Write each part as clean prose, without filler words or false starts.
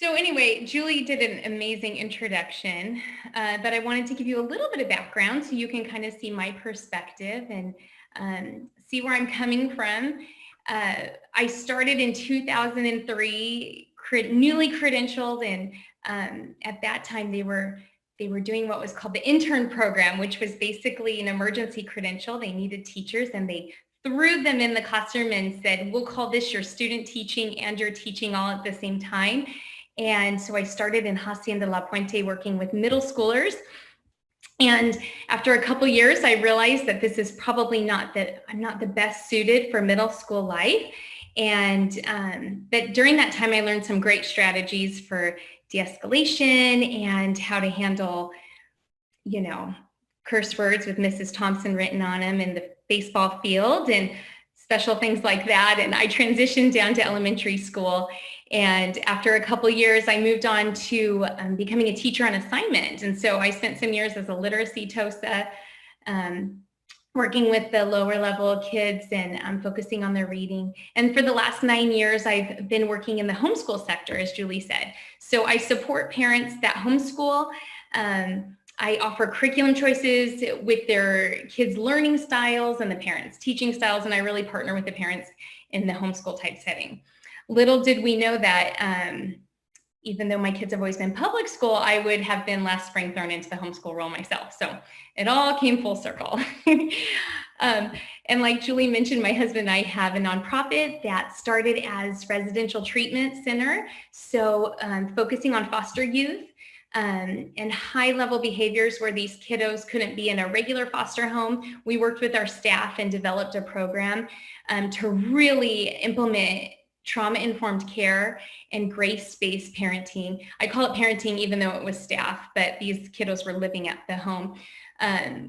So anyway, Julie did an amazing introduction, but I wanted to give you a little bit of background so you can kind of see my perspective and see where I'm coming from. I started in 2003, newly credentialed, and at that time they were doing what was called the intern program, which was basically an emergency credential. They needed teachers, and they threw them in the classroom and said, "We'll call this your student teaching and your teaching all at the same time." And so I started in Hacienda La Puente working with middle schoolers. And after a couple years, I realized that this is probably I'm not the best suited for middle school life. And but during that time, I learned some great strategies for de-escalation and how to handle, curse words with Mrs. Thompson written on them in the baseball field and special things like that. And I transitioned down to elementary school. And after a couple years, I moved on to becoming a teacher on assignment. And so I spent some years as a literacy TOSA, working with the lower level kids and focusing on their reading. And for the last 9 years, I've been working in the homeschool sector, as Julie said. So I support parents that homeschool. I offer curriculum choices with their kids' learning styles and the parents' teaching styles, and I really partner with the parents in the homeschool type setting. Little did we know that even though my kids have always been public school, I would have been last spring thrown into the homeschool role myself. So it all came full circle. And like Julie mentioned, my husband and I have a nonprofit that started as residential treatment center. So focusing on foster youth and high-level behaviors where these kiddos couldn't be in a regular foster home. We worked with our staff and developed a program to really implement trauma-informed care and grace-based parenting. I call it parenting even though it was staff, but these kiddos were living at the home.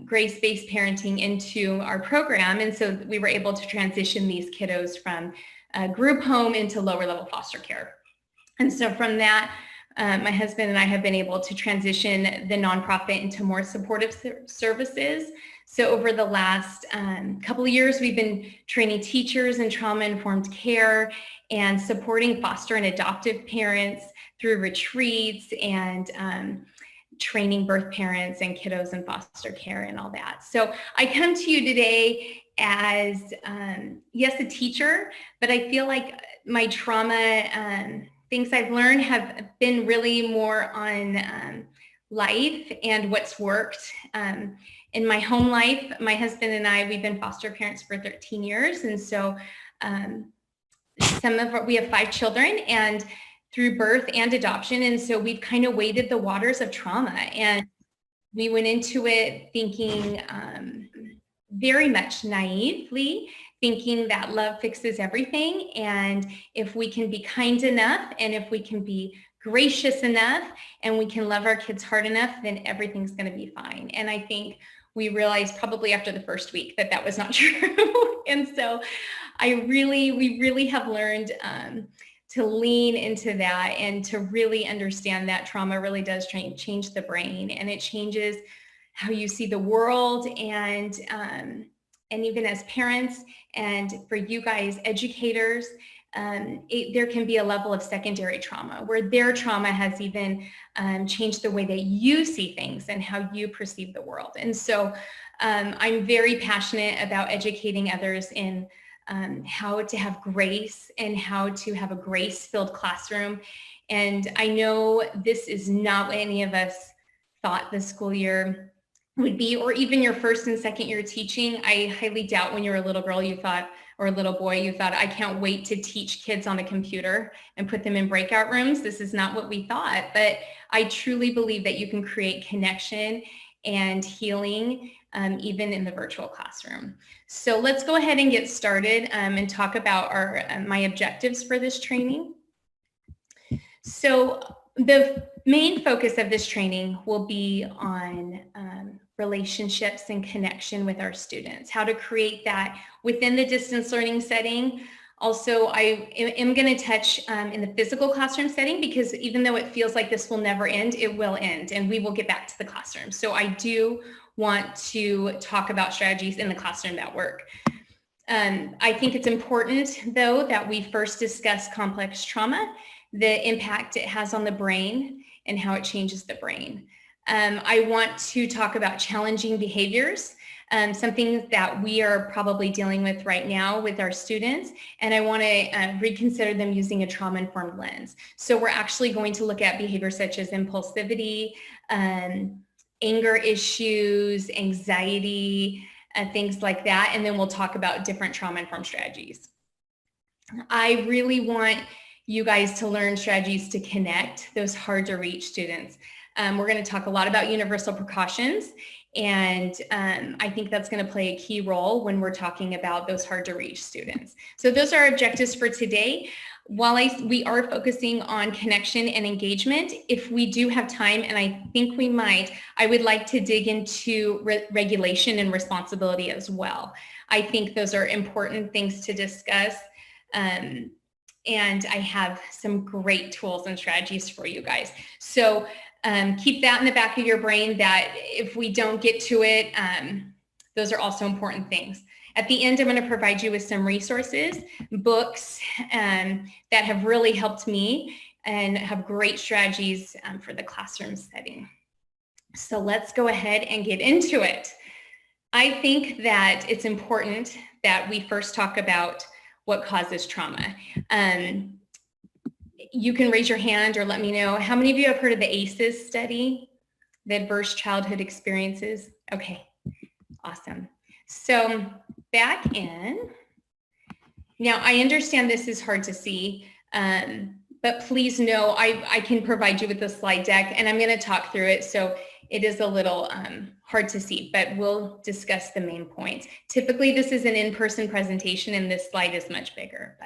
Grace-based parenting into our program, and so we were able to transition these kiddos from a group home into lower-level foster care. And so from that, my husband and I have been able to transition the nonprofit into more supportive services. So over the last couple of years, we've been training teachers in trauma-informed care and supporting foster and adoptive parents through retreats and training birth parents and kiddos in foster care and all that. So I come to you today as, yes, a teacher, but I feel like my trauma things I've learned have been really more on life and what's worked. In my home life, my husband and I, we've been foster parents for 13 years. And so we have 5 children and through birth and adoption. And so we've kind of waded the waters of trauma. And we went into it thinking very much naively, thinking that love fixes everything. And if we can be kind enough, and if we can be gracious enough, and we can love our kids hard enough, then everything's going to be fine. And I think we realized probably after the first week that that was not true. And so we really have learned to lean into that and to really understand that trauma really does change the brain, and it changes how you see the world, and even as parents, and for you guys, educators, there can be a level of secondary trauma where their trauma has even changed the way that you see things and how you perceive the world. And so I'm very passionate about educating others in how to have grace and how to have a grace-filled classroom. And I know this is not what any of us thought the school year would be, or even your first and second year teaching. I highly doubt when you were a little girl you thought, or a little boy, you thought, I can't wait to teach kids on a computer and put them in breakout rooms. This is not what we thought, but I truly believe that you can create connection and healing even in the virtual classroom. So let's go ahead and get started and talk about my objectives for this training. So the main focus of this training will be on relationships and connection with our students, how to create that within the distance learning setting. Also, I am going to touch in the physical classroom setting, because even though it feels like this will never end, it will end, and we will get back to the classroom. So I do want to talk about strategies in the classroom that work. I think it's important, though, that we first discuss complex trauma, the impact it has on the brain, and how it changes the brain. I want to talk about challenging behaviors, something that we are probably dealing with right now with our students, and I want to reconsider them using a trauma-informed lens. So we're actually going to look at behaviors such as impulsivity, anger issues, anxiety, things like that, and then we'll talk about different trauma-informed strategies. I really want you guys to learn strategies to connect those hard-to-reach students. We're going to talk a lot about universal precautions, and I think that's going to play a key role when we're talking about those hard-to-reach students. So those are our objectives for today. While we are focusing on connection and engagement, if we do have time, and I think we might, I would like to dig into regulation and responsibility as well. I think those are important things to discuss. And I have some great tools and strategies for you guys. So keep that in the back of your brain that if we don't get to it, those are also important things. At the end, I'm going to provide you with some resources, books that have really helped me and have great strategies for the classroom setting. So let's go ahead and get into it. I think that it's important that we first talk about what causes trauma. You can raise your hand or let me know. How many of you have heard of the ACEs study, the Adverse Childhood Experiences? Okay, awesome. So back in, now I understand this is hard to see, but please know I can provide you with the slide deck and I'm going to talk through it. So it is a little hard to see, but we'll discuss the main points. Typically, this is an in-person presentation and this slide is much bigger.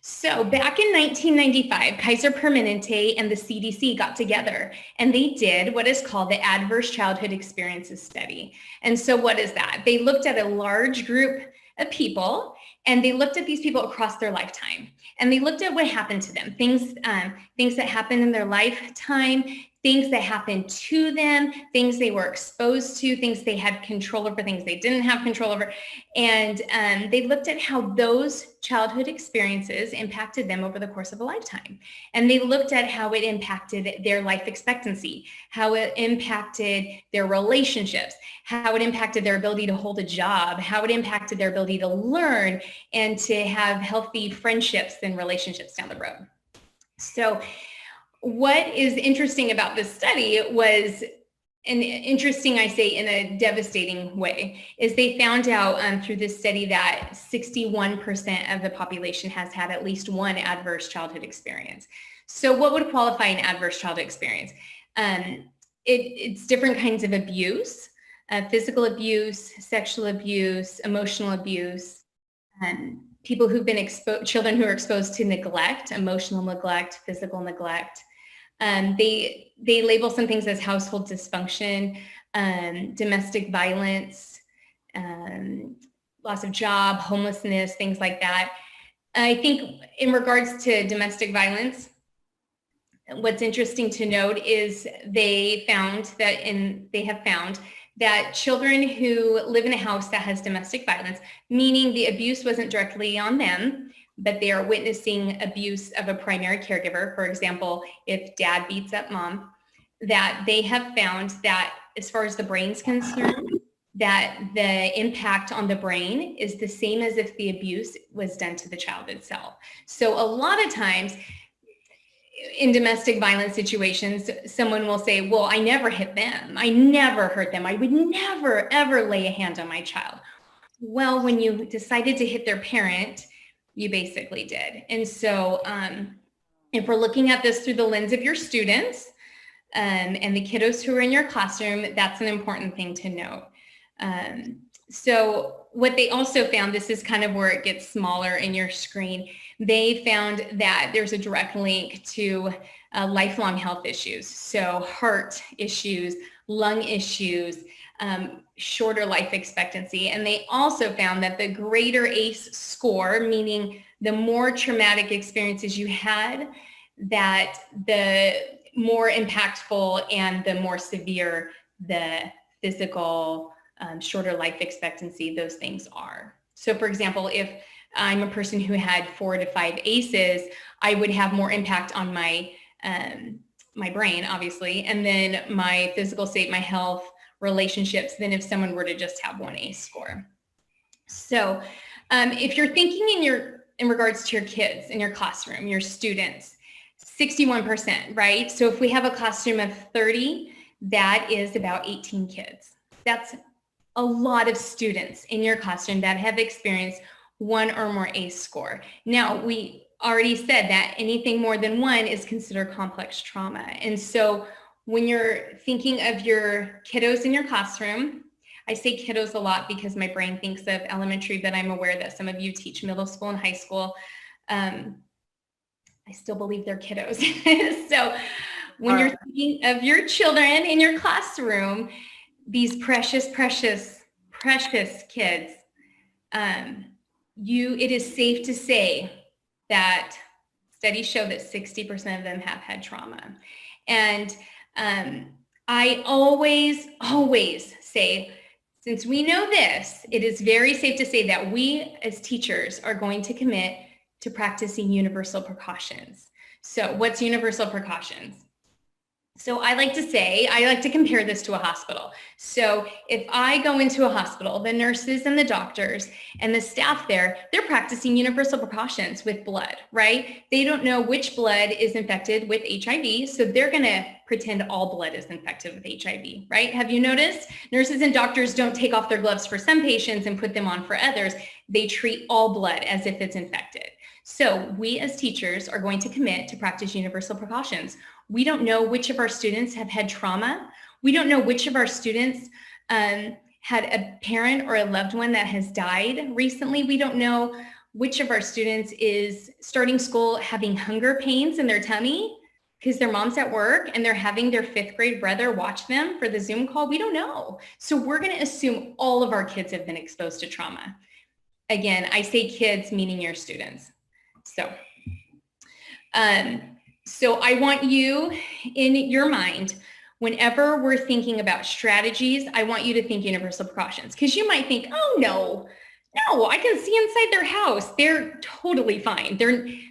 So back in 1995, Kaiser Permanente and the CDC got together and they did what is called the Adverse Childhood Experiences Study. And so what is that? They looked at a large group of people and they looked at these people across their lifetime and they looked at what happened to them, things that happened in their lifetime, things that happened to them, things they were exposed to, things they had control over, things they didn't have control over. And they looked at how those childhood experiences impacted them over the course of a lifetime. And they looked at how it impacted their life expectancy, how it impacted their relationships, how it impacted their ability to hold a job, how it impacted their ability to learn and to have healthy friendships and relationships down the road. So what is interesting about this study was, and interesting I say in a devastating way, is they found out through this study that 61% of the population has had at least one adverse childhood experience. So what would qualify an adverse childhood experience? It's different kinds of abuse, physical abuse, sexual abuse, emotional abuse, people who've been exposed, children who are exposed to neglect, emotional neglect, physical neglect. They label some things as household dysfunction, domestic violence, loss of job, homelessness, things like that. I think in regards to domestic violence, what's interesting to note is they have found that children who live in a house that has domestic violence, meaning the abuse wasn't directly on them, but they are witnessing abuse of a primary caregiver, for example, if dad beats up mom, that they have found that as far as the brain's concerned, that the impact on the brain is the same as if the abuse was done to the child itself. So a lot of times in domestic violence situations, someone will say, well, I never hit them. I never hurt them. I would never, ever lay a hand on my child. Well, when you decided to hit their parent, you basically did. And so if we're looking at this through the lens of your students and the kiddos who are in your classroom, that's an important thing to note. So what they also found, this is kind of where it gets smaller in your screen, they found that there's a direct link to lifelong health issues. So heart issues, lung issues, shorter life expectancy. And they also found that the greater ACE score, meaning the more traumatic experiences you had, that the more impactful and the more severe the physical shorter life expectancy those things are. So for example, if I'm a person who had 4 to 5 ACEs, I would have more impact on my my brain, obviously, and then my physical state, my health, relationships, than if someone were to just have 1 ACE score. So if you're thinking in regards to your kids in your classroom, your students, 61%, right? So if we have a classroom of 30, that is about 18 kids. That's a lot of students in your classroom that have experienced 1 or more ACE score. Now, we already said that anything more than 1 is considered complex trauma. And so when you're thinking of your kiddos in your classroom, I say kiddos a lot because my brain thinks of elementary, but I'm aware that some of you teach middle school and high school. I still believe they're kiddos. So when you're thinking of your children in your classroom, these precious, precious, precious kids, it is safe to say that studies show that 60% of them have had trauma. And I always say, since we know this, it is very safe to say that we as teachers are going to commit to practicing universal precautions. So what's universal precautions? So I like to compare this to a hospital. So if I go into a hospital, the nurses and the doctors and the staff there, they're practicing universal precautions with blood, right? They don't know which blood is infected with HIV, so they're gonna pretend all blood is infected with HIV, right? Have you noticed? Nurses and doctors don't take off their gloves for some patients and put them on for others. They treat all blood as if it's infected. So we as teachers are going to commit to practice universal precautions. We don't know which of our students have had trauma. We don't know which of our students had a parent or a loved one that has died recently. We don't know which of our students is starting school having hunger pains in their tummy because their mom's at work and they're having their 5th grade brother watch them for the Zoom call. We don't know. So we're going to assume all of our kids have been exposed to trauma. Again, I say kids, meaning your students. So I want you in your mind, whenever we're thinking about strategies, I want you to think universal precautions, because you might think, oh no, I can see inside their house. They're totally fine. They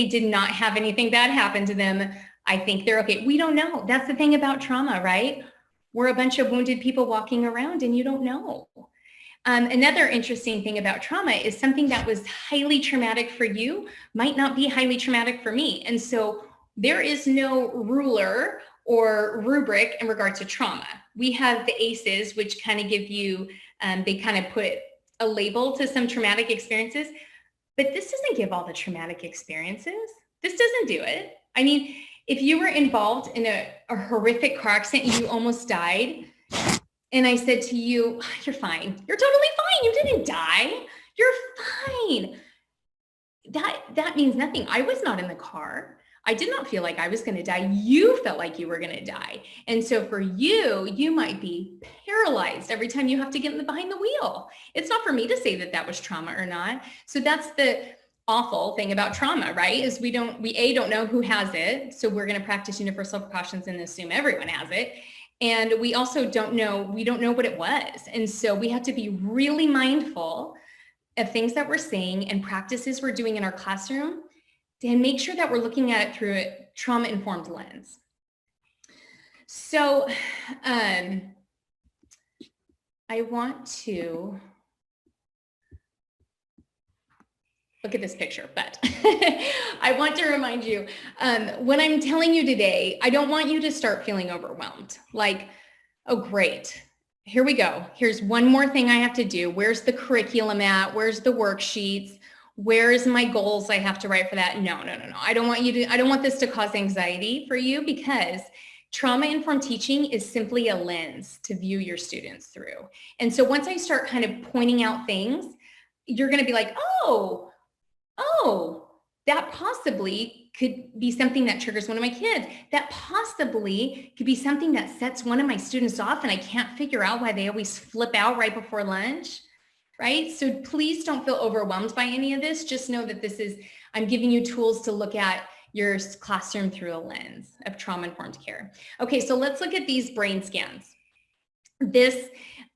did not have anything bad happen to them. I think they're okay. We don't know. That's the thing about trauma, right? We're a bunch of wounded people walking around and you don't know. Another interesting thing about trauma is something that was highly traumatic for you might not be highly traumatic for me. And so there is no ruler or rubric in regard to trauma. We have the ACEs, which kind of give you, they kind of put a label to some traumatic experiences, but this doesn't give all the traumatic experiences. This doesn't do it. I mean, if you were involved in a horrific car accident and you almost died, and I said to you, you're fine. You're totally fine. You didn't die. You're fine. That means nothing. I was not in the car. I did not feel like I was going to die. You felt like you were going to die. And so for you, you might be paralyzed every time you have to get behind the wheel. It's not for me to say that that was trauma or not. So that's the awful thing about trauma, right? Is we don't know who has it. So we're going to practice universal precautions and assume everyone has it. And we also don't know what it was. And so we have to be really mindful of things that we're saying and practices we're doing in our classroom to make sure that we're looking at it through a trauma-informed lens. So I want to look at this picture, but I want to remind you, when I'm telling you today, I don't want you to start feeling overwhelmed. Like, oh, great, here we go. Here's one more thing I have to do. Where's the curriculum at? Where's the worksheets? Where's my goals I have to write for that? No. I don't want this to cause anxiety for you, because trauma-informed teaching is simply a lens to view your students through. And so once I start kind of pointing out things, you're going to be like, oh, that possibly could be something that triggers one of my kids. That possibly could be something that sets one of my students off and I can't figure out why they always flip out right before lunch, right? So please don't feel overwhelmed by any of this. Just know that I'm giving you tools to look at your classroom through a lens of trauma-informed care. Okay, so let's look at these brain scans. This,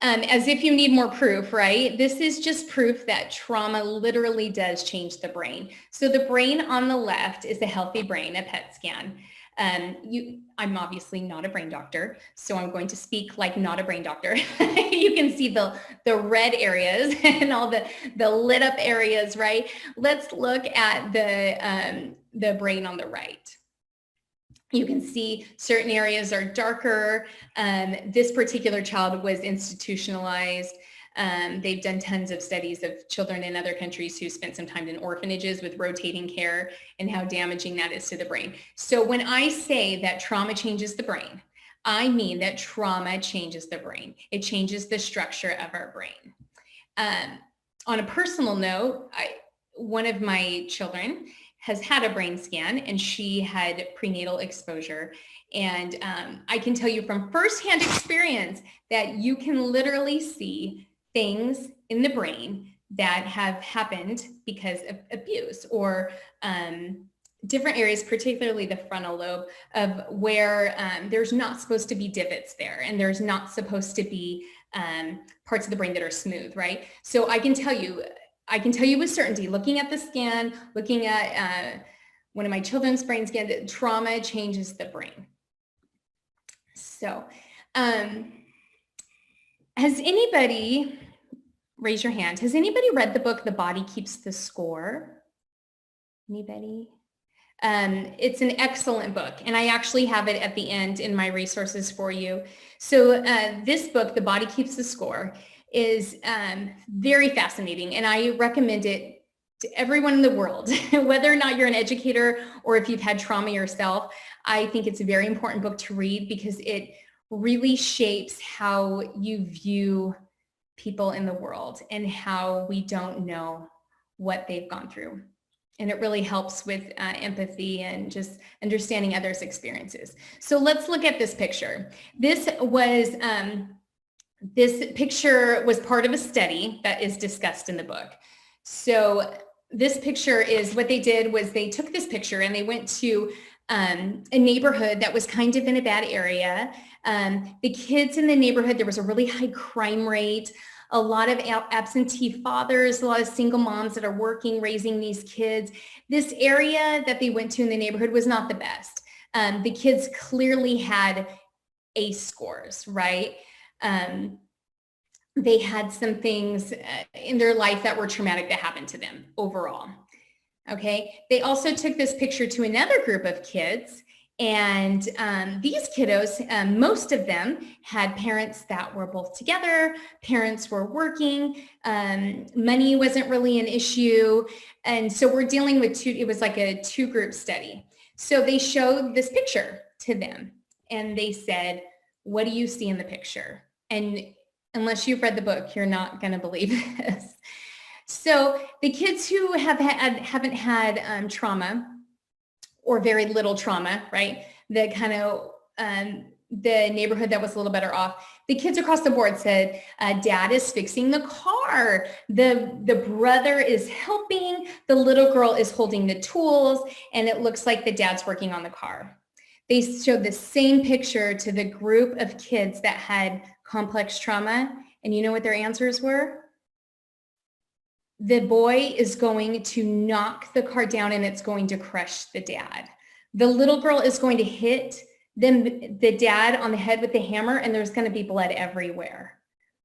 as if you need more proof, right? This is just proof that trauma literally does change the brain. So the brain on the left is a healthy brain, a PET scan. I'm obviously not a brain doctor, so I'm going to speak like not a brain doctor. You can see the red areas and all the lit up areas, right? Let's look at the brain on the right. You can see certain areas are darker. This particular child was institutionalized. They've done tons of studies of children in other countries who spent some time in orphanages with rotating care and how damaging that is to the brain. So when I say that trauma changes the brain, I mean that trauma changes the brain. It changes the structure of our brain. On a personal note, one of my children has had a brain scan and she had prenatal exposure. And I can tell you from firsthand experience that you can literally see things in the brain that have happened because of abuse or different areas, particularly the frontal lobe, of where there's not supposed to be divots there and there's not supposed to be parts of the brain that are smooth, right? So I can tell you with certainty, looking at the scan, looking at one of my children's brain scans, that trauma changes the brain. So has anybody, raise your hand, has anybody read the book, The Body Keeps the Score? Anybody? It's an excellent book, and I actually have it at the end in my resources for you. So this book, The Body Keeps the Score, is very fascinating, and I recommend it to everyone in the world, whether or not you're an educator or if you've had trauma yourself. I think it's a very important book to read because it really shapes how you view people in the world and how we don't know what they've gone through. And it really helps with empathy and just understanding others' experiences. So let's look at this picture. This picture was part of a study that is discussed in the book. So this picture is, what they did was they took this picture and they went to a neighborhood that was kind of in a bad area. The kids in the neighborhood, there was a really high crime rate, a lot of absentee fathers, a lot of single moms that are working, raising these kids. This area that they went to in the neighborhood was not the best. The kids clearly had ACE scores, right? They had some things in their life that were traumatic that happened to them overall. Okay. They also took this picture to another group of kids, and these kiddos, most of them had parents that were both together, parents were working, money wasn't really an issue. And so we're dealing with it was like a 2-group study. So they showed this picture to them and they said, what do you see in the picture? And unless you've read the book, you're not going to believe this. So the kids who haven't had trauma or very little trauma, right? The kind of the neighborhood that was a little better off, the kids across the board said, Dad is fixing the car. The brother is helping. The little girl is holding the tools, and it looks like the dad's working on the car. They showed the same picture to the group of kids that had complex trauma, and you know what their answers were? The boy is going to knock the car down and it's going to crush the dad. The little girl is going to hit the dad on the head with the hammer, and there's going to be blood everywhere.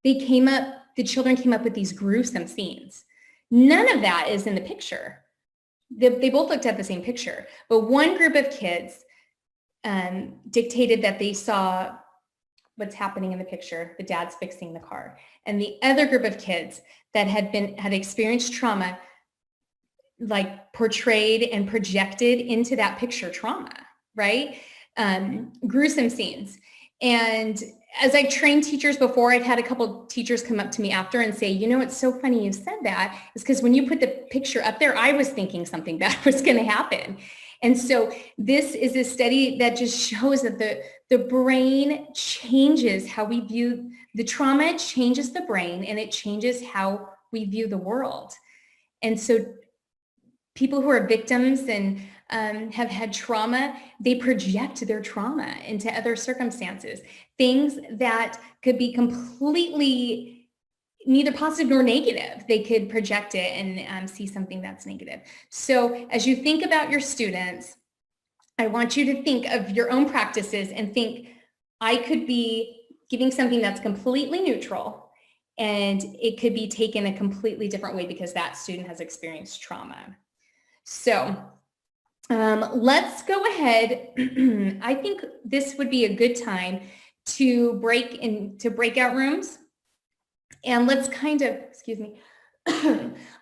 The children came up with these gruesome scenes. None of that is in the picture. They both looked at the same picture, but one group of kids dictated that they saw what's happening in the picture, the dad's fixing the car. And the other group of kids that had experienced trauma, like portrayed and projected into that picture trauma, right? Gruesome scenes. And as I've trained teachers before, I've had a couple teachers come up to me after and say, you know, it's so funny you said that, is because when you put the picture up there, I was thinking something bad was going to happen. And so this is a study that just shows that the brain changes how we view the trauma, changes the brain, and it changes how we view the world. And so people who are victims and have had trauma, they project their trauma into other circumstances, things that could be completely neither positive nor negative. They could project it and see something that's negative. So as you think about your students, I want you to think of your own practices and think, I could be giving something that's completely neutral and it could be taken a completely different way because that student has experienced trauma. So let's go ahead. I think this would be a good time to break into breakout rooms. And let's kind of, excuse me,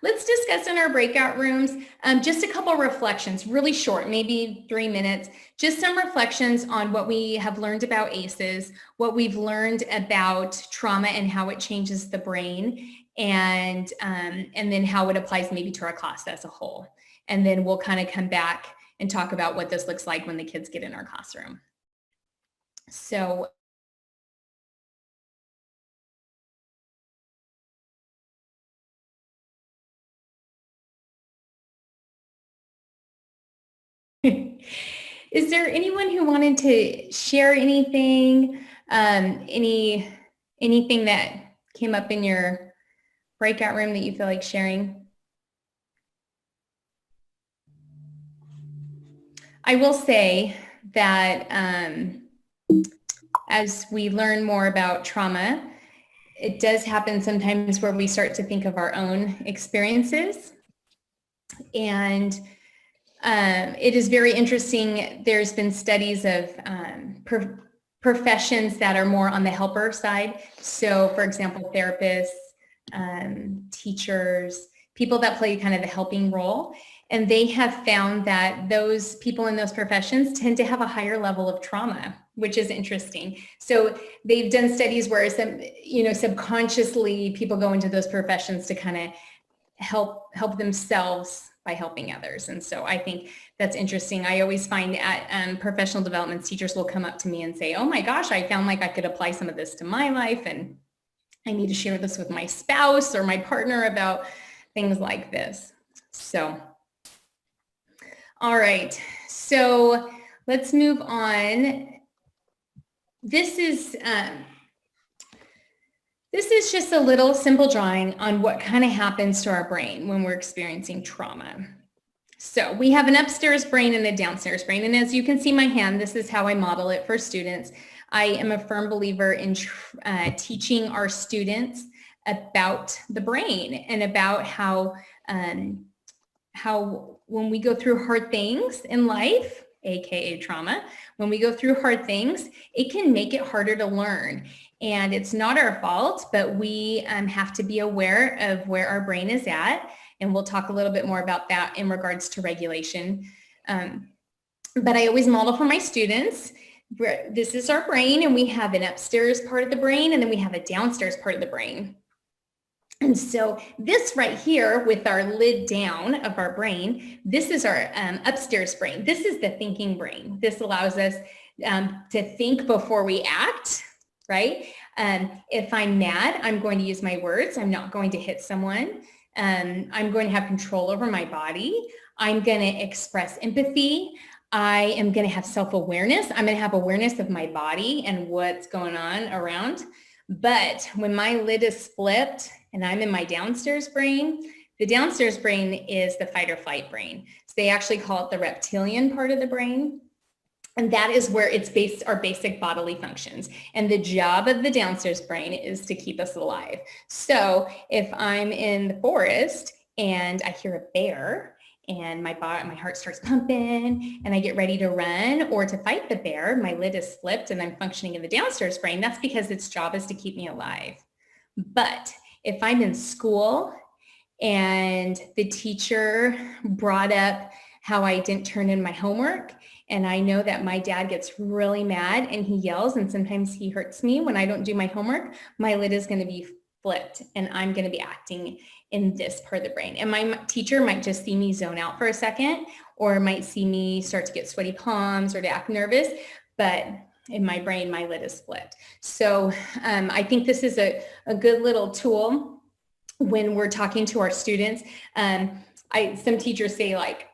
let's discuss in our breakout rooms just a couple reflections, really short, maybe 3 minutes, just some reflections on what we have learned about ACEs, what we've learned about trauma and how it changes the brain, and then how it applies maybe to our class as a whole. And then we'll kind of come back and talk about what this looks like when the kids get in our classroom. So is there anyone who wanted to share anything, anything that came up in your breakout room that you feel like sharing? I will say that as we learn more about trauma, it does happen sometimes where we start to think of our own experiences. And it is very interesting. There's been studies of professions that are more on the helper side. So for example, therapists, teachers, people that play kind of the helping role. And they have found that those people in those professions tend to have a higher level of trauma, which is interesting. So they've done studies where subconsciously people go into those professions to kind of help themselves by helping others. And so I think that's interesting. I always find at professional development, teachers will come up to me and say, oh my gosh, I found like I could apply some of this to my life and I need to share this with my spouse or my partner about things like this. So, all right, so let's move on. This is just a little simple drawing on what kind of happens to our brain when we're experiencing trauma. So we have an upstairs brain and a downstairs brain. And as you can see my hand, this is how I model it for students. I am a firm believer in teaching our students about the brain and about how when we go through hard things in life, AKA trauma, when we go through hard things, it can make it harder to learn. And it's not our fault, but we have to be aware of where our brain is at. And we'll talk a little bit more about that in regards to regulation. But I always model for my students. This is our brain, and we have an upstairs part of the brain, and then we have a downstairs part of the brain. And so this right here with our lid down of our brain, this is our upstairs brain. This is the thinking brain. This allows us to think before we act, right? If I'm mad, I'm going to use my words. I'm not going to hit someone. I'm going to have control over my body. I'm going to express empathy. I am going to have self-awareness. I'm going to have awareness of my body and what's going on around. But when my lid is flipped and I'm in my downstairs brain, the downstairs brain is the fight or flight brain. So they actually call it the reptilian part of the brain. And that is where it's based our basic bodily functions. And the job of the downstairs brain is to keep us alive. So if I'm in the forest and I hear a bear and my heart starts pumping and I get ready to run or to fight the bear, my lid is flipped and I'm functioning in the downstairs brain, that's because its job is to keep me alive. But if I'm in school and the teacher brought up how I didn't turn in my homework, and I know that my dad gets really mad and he yells and sometimes he hurts me when I don't do my homework, my lid is going to be flipped and I'm going to be acting in this part of the brain. And my teacher might just see me zone out for a second or might see me start to get sweaty palms or to act nervous, but in my brain, my lid is flipped. So I think this is a good little tool when we're talking to our students. Some teachers say like,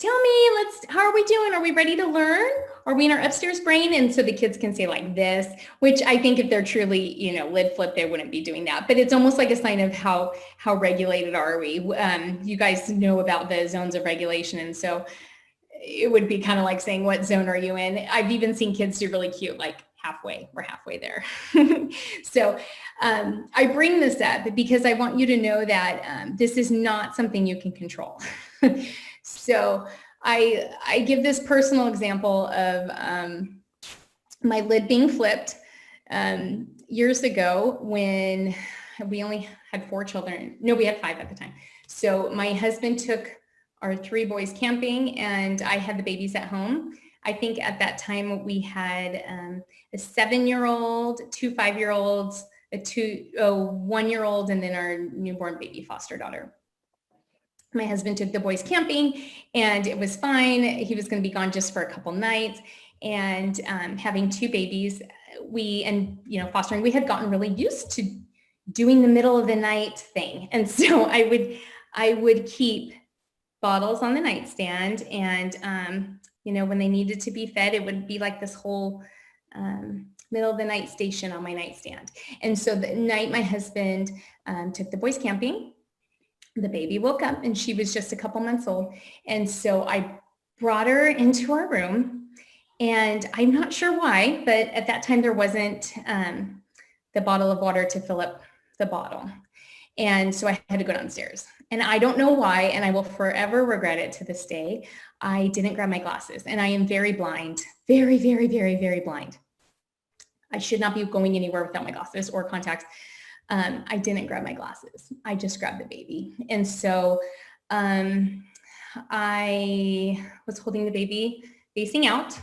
tell me, how are we doing? Are we ready to learn? Are we in our upstairs brain? And so the kids can say like this, which I think if they're truly, lid flip, they wouldn't be doing that. But it's almost like a sign of how regulated are we. You guys know about the zones of regulation. And so it would be kind of like saying, what zone are you in? I've even seen kids do really cute, like we're halfway there. So I bring this up because I want you to know that this is not something you can control. So I give this personal example of my lid being flipped years ago when we only had 4 children. No, we had 5 at the time. So my husband took our 3 boys camping and I had the babies at home. I think at that time we had a 7-year-old, 2 5-year-olds, a 1-year-old, and then our newborn baby foster daughter. My husband took the boys camping and it was fine. He was going to be gone just for a couple nights. And having 2 babies, fostering, we had gotten really used to doing the middle of the night thing. And so I would keep bottles on the nightstand and, when they needed to be fed, it would be like this whole middle of the night station on my nightstand. And so the night my husband took the boys camping, the baby woke up and she was just a couple months old. And so I brought her into our room and I'm not sure why, but at that time there wasn't the bottle of water to fill up the bottle. And so I had to go downstairs and I don't know why, and I will forever regret it to this day. I didn't grab my glasses and I am very blind, very, very, very, very blind. I should not be going anywhere without my glasses or contacts. I didn't grab my glasses. I just grabbed the baby. And so I was holding the baby facing out.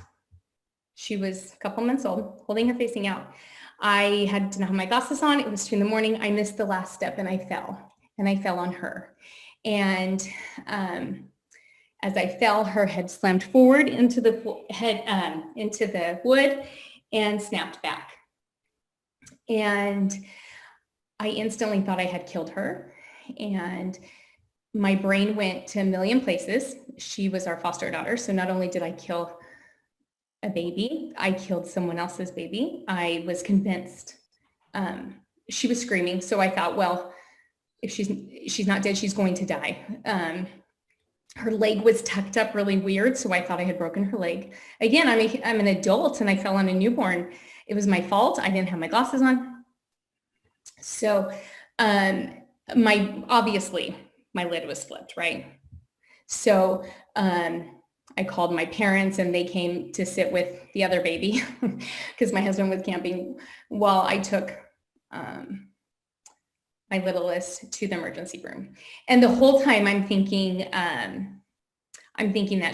She was a couple months old, holding her facing out. I didn't have my glasses on. It was 2 a.m. I missed the last step and I fell on her. And as I fell, her head slammed forward into the wood and snapped back. And I instantly thought I had killed her. And my brain went to a million places. She was our foster daughter. So not only did I kill a baby, I killed someone else's baby. I was convinced she was screaming. So I thought, well, if she's not dead, she's going to die. Her leg was tucked up really weird. So I thought I had broken her leg. Again, I'm an adult and I fell on a newborn. It was my fault. I didn't have my glasses on. So obviously my lid was flipped, right? So I called my parents and they came to sit with the other baby because my husband was camping while I took my littlest to the emergency room. And the whole time I'm thinking that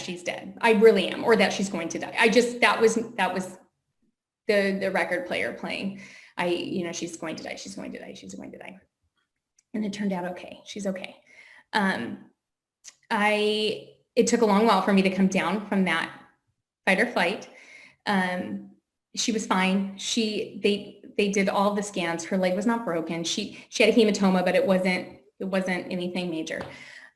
she's dead. I really am, or that she's going to die. That was the record player playing. She's going to die. She's going to die. She's going to die. And it turned out okay. She's okay. It took a long while for me to come down from that fight or flight. She was fine. They did all the scans. Her leg was not broken. She had a hematoma, but it wasn't anything major.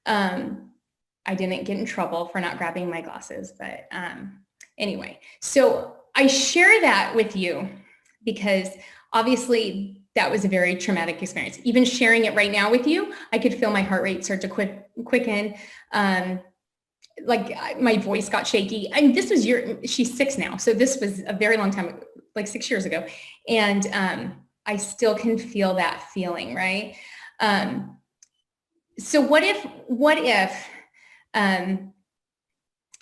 I didn't get in trouble for not grabbing my glasses, but anyway. So I share that with you because obviously that was a very traumatic experience. Even sharing it right now with you, I could feel my heart rate start to quicken. Like my voice got shaky. And she's 6 now. So this was a very long time, like 6 years ago. And I still can feel that feeling, right? So what if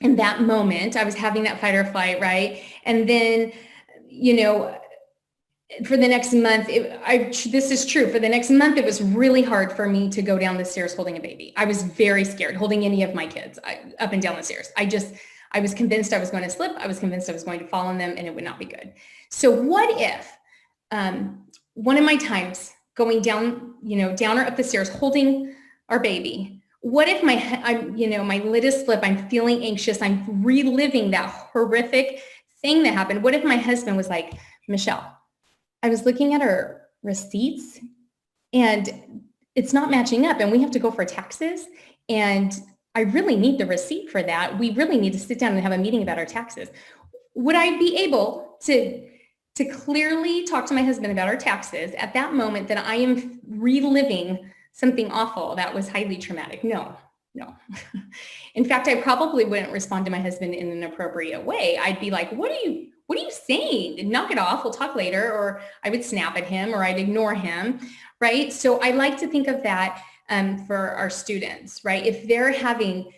in that moment I was having that fight or flight, right? And then, for the next month, this is true. For the next month, it was really hard for me to go down the stairs holding a baby. I was very scared holding any of my kids up and down the stairs. I was convinced I was going to slip. I was convinced I was going to fall on them and it would not be good. So what if one of my times going down, down or up the stairs, holding our baby, what if my lid is flip, I'm feeling anxious, I'm reliving that horrific thing that happened. What if my husband was like, Michelle, I was looking at our receipts and it's not matching up and we have to go for taxes and I really need the receipt for that. We really need to sit down and have a meeting about our taxes. Would I be able to clearly talk to my husband about our taxes at that moment that I am reliving something awful that was highly traumatic? No. In fact, I probably wouldn't respond to my husband in an appropriate way. I'd be like, what are you saying? Knock it off. We'll talk later. Or I would snap at him, or I'd ignore him, right? So I like to think of that for our students, right? If they're having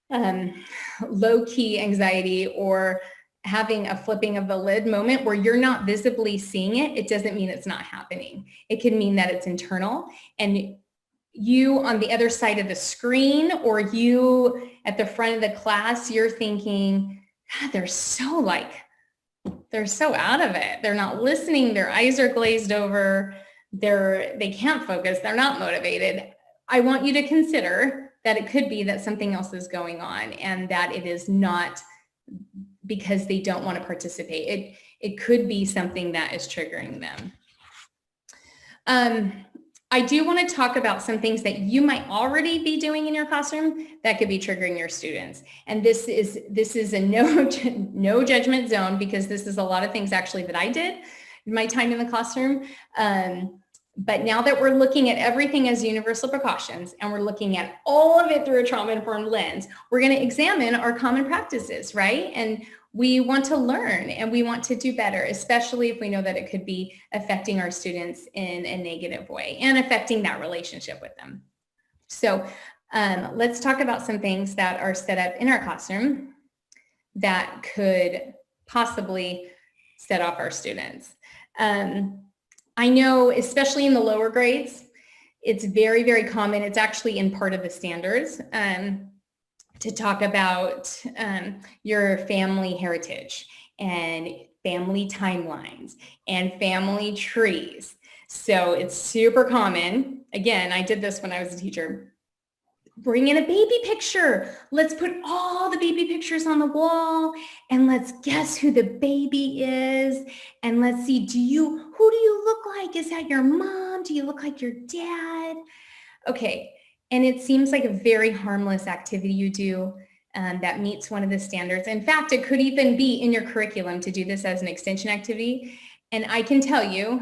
low-key anxiety or having a flipping of the lid moment where you're not visibly seeing it, it doesn't mean it's not happening. It can mean that it's internal, and you on the other side of the screen, or you at the front of the class, you're thinking, God, they're so out of it. They're not listening. Their eyes are glazed over. They can't focus. They're not motivated. I want you to consider that it could be that something else is going on, and that it is not because they don't want to participate. It could be something that is triggering them. I do want to talk about some things that you might already be doing in your classroom that could be triggering your students. And this is a no judgment zone, because this is a lot of things actually that I did in my time in the classroom. But now that we're looking at everything as universal precautions, and we're looking at all of it through a trauma-informed lens, we're going to examine our common practices, right? And we want to learn, and we want to do better, especially if we know that it could be affecting our students in a negative way and affecting that relationship with them. So let's talk about some things that are set up in our classroom that could possibly set off our students. I know, especially in the lower grades, it's very, very common. It's actually in part of the standards to talk about your family heritage and family timelines and family trees. So it's super common. Again, I did this when I was a teacher. Bring in a baby picture. Let's put all the baby pictures on the wall, and let's guess who the baby is. And let's see, who do you look like? Is that your mom? Do you look like your dad? Okay. And it seems like a very harmless activity you do that meets one of the standards. In fact, it could even be in your curriculum to do this as an extension activity. And I can tell you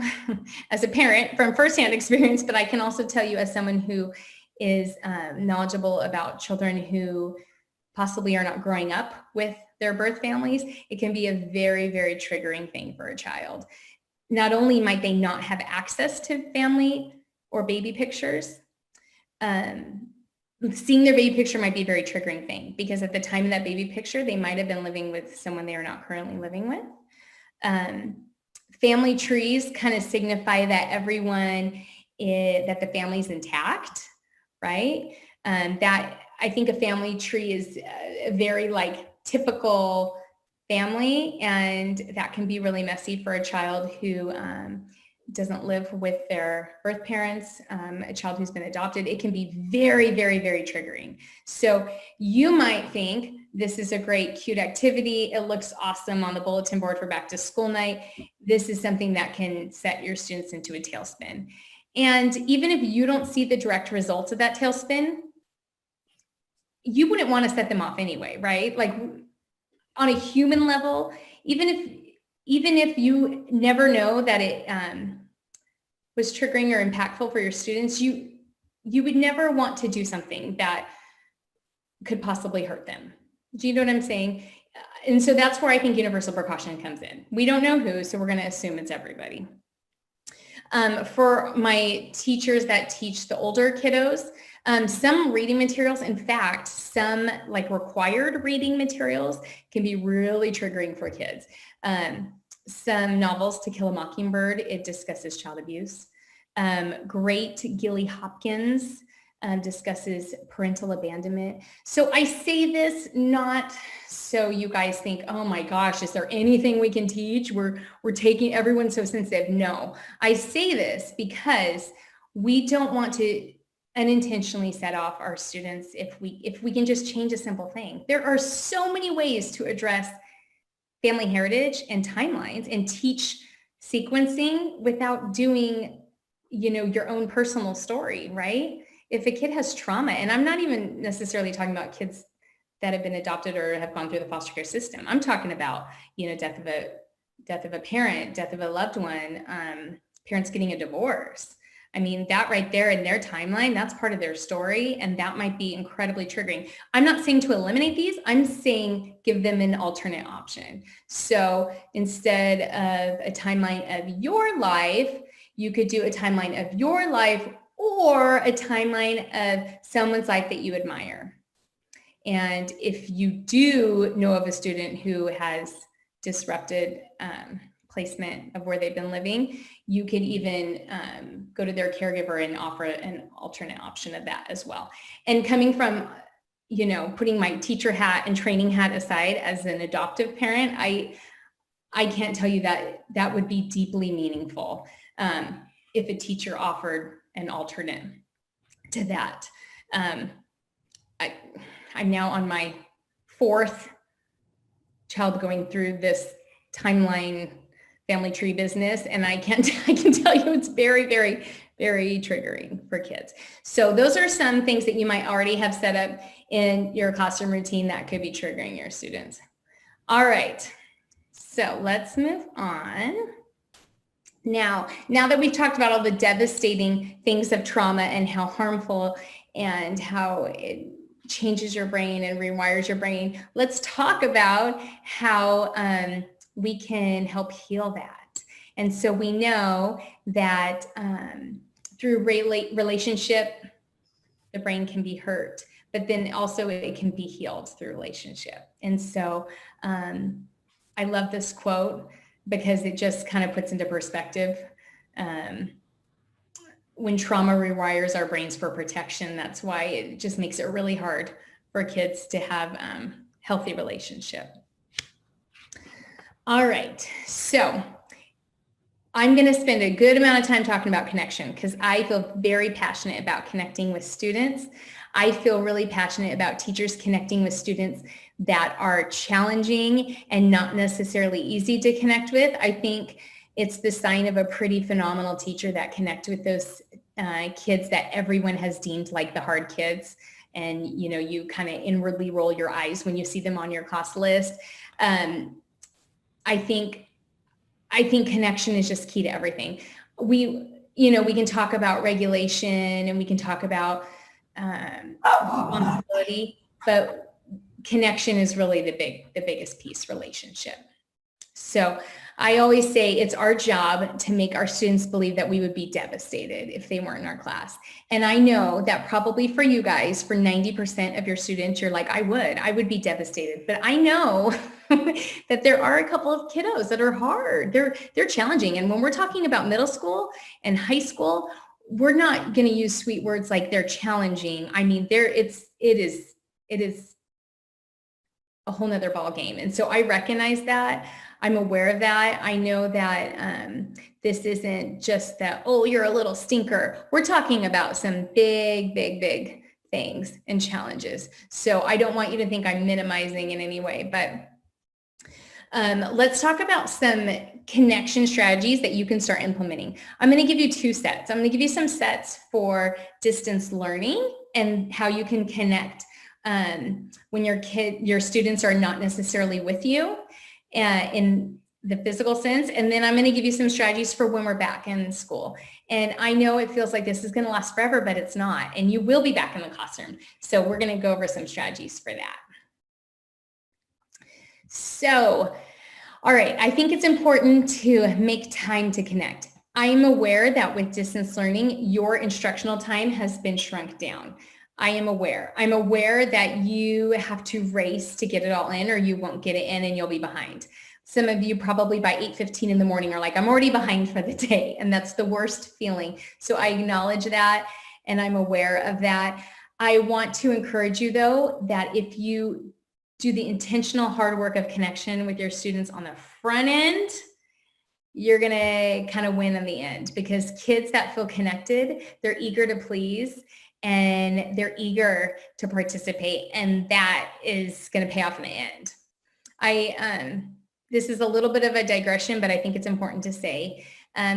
as a parent from firsthand experience, but I can also tell you as someone who is knowledgeable about children who possibly are not growing up with their birth families, it can be a very, very triggering thing for a child. Not only might they not have access to family or baby pictures, seeing their baby picture might be a very triggering thing, because at the time of that baby picture, they might have been living with someone they are not currently living with. Family trees kind of signify that that the family's intact, right? That I think a family tree is a very typical family, and that can be really messy for a child who doesn't live with their birth parents, a child who's been adopted. It can be very, very, very triggering. So you might think this is a great, cute activity. It looks awesome on the bulletin board for back to school night. This is something that can set your students into a tailspin. And even if you don't see the direct results of that tailspin, you wouldn't want to set them off anyway, right? Like on a human level, even if you never know that it was triggering or impactful for your students, you would never want to do something that could possibly hurt them. Do you know what I'm saying? And so that's where I think universal precaution comes in. We don't know who, so we're going to assume it's everybody. For my teachers that teach the older kiddos, some reading materials, in fact, some required reading materials can be really triggering for kids. Some novels, To Kill a Mockingbird, it discusses child abuse. Great Gilly Hopkins discusses parental abandonment. So I say this not so you guys think, oh my gosh, is there anything we can teach? We're taking everyone so sensitive. No, I say this because we don't want to unintentionally set off our students if we can just change a simple thing. There are so many ways to address family heritage and timelines and teach sequencing without doing, your own personal story, right? if a kid has trauma, and I'm not even necessarily talking about kids that have been adopted or have gone through the foster care system. I'm talking about, death of a parent, death of a loved one, parents getting a divorce. I mean, that right there in their timeline, that's part of their story, and that might be incredibly triggering. I'm not saying to eliminate these. I'm saying give them an alternate option. So instead of a timeline of your life, you could do a timeline of your life or a timeline of someone's life that you admire. And if you do know of a student who has disrupted placement of where they've been living, you could even go to their caregiver and offer an alternate option of that as well. And coming from, putting my teacher hat and training hat aside as an adoptive parent, I can't tell you that that would be deeply meaningful if a teacher offered an alternate to that. I'm now on my 4th child going through this timeline family tree business, and I can tell you it's very, very, very triggering for kids. So those are some things that you might already have set up in your classroom routine that could be triggering your students. All right, so let's move on. Now that we've talked about all the devastating things of trauma and how harmful and how it changes your brain and rewires your brain, let's talk about how we can help heal that. And so we know that through relationship, the brain can be hurt, but then also it can be healed through relationship. And so I love this quote because it just kind of puts into perspective when trauma rewires our brains for protection. That's why it just makes it really hard for kids to have healthy relationship. All right, so I'm going to spend a good amount of time talking about connection because I feel very passionate about connecting with students. I feel really passionate about teachers connecting with students that are challenging and not necessarily easy to connect with. I think it's the sign of a pretty phenomenal teacher that connect with those kids that everyone has deemed like the hard kids. And, you kind of inwardly roll your eyes when you see them on your class list. I think connection is just key to everything. We can talk about regulation and we can talk about responsibility, but connection is really the biggest piece, relationship. So I always say it's our job to make our students believe that we would be devastated if they weren't in our class. And I know that probably for you guys, for 90% of your students, you're like, I would be devastated. But I know that there are a couple of kiddos that are hard. They're challenging. And when we're talking about middle school and high school, we're not going to use sweet words like they're challenging. I mean, it is a whole nother ball game. And so I recognize that. I'm aware of that. I know that this isn't just that, oh, you're a little stinker. We're talking about some big, big, big things and challenges. So I don't want you to think I'm minimizing in any way, but let's talk about some connection strategies that you can start implementing. I'm going to give you 2 sets. I'm going to give you some sets for distance learning and how you can connect when your students are not necessarily with you in the physical sense. And then I'm going to give you some strategies for when we're back in school. And I know it feels like this is going to last forever, but it's not. And you will be back in the classroom. So we're going to go over some strategies for that. So, all right, I think it's important to make time to connect. I am aware that with distance learning, your instructional time has been shrunk down. I am aware. I'm aware that you have to race to get it all in or you won't get it in and you'll be behind. Some of you probably by 8:15 in the morning are like, I'm already behind for the day. And that's the worst feeling. So I acknowledge that and I'm aware of that. I want to encourage you though, that if you do the intentional hard work of connection with your students on the front end, you're going to kind of win in the end because kids that feel connected, they're eager to please and they're eager to participate. And that is going to pay off in the end. This is a little bit of a digression, but I think it's important to say.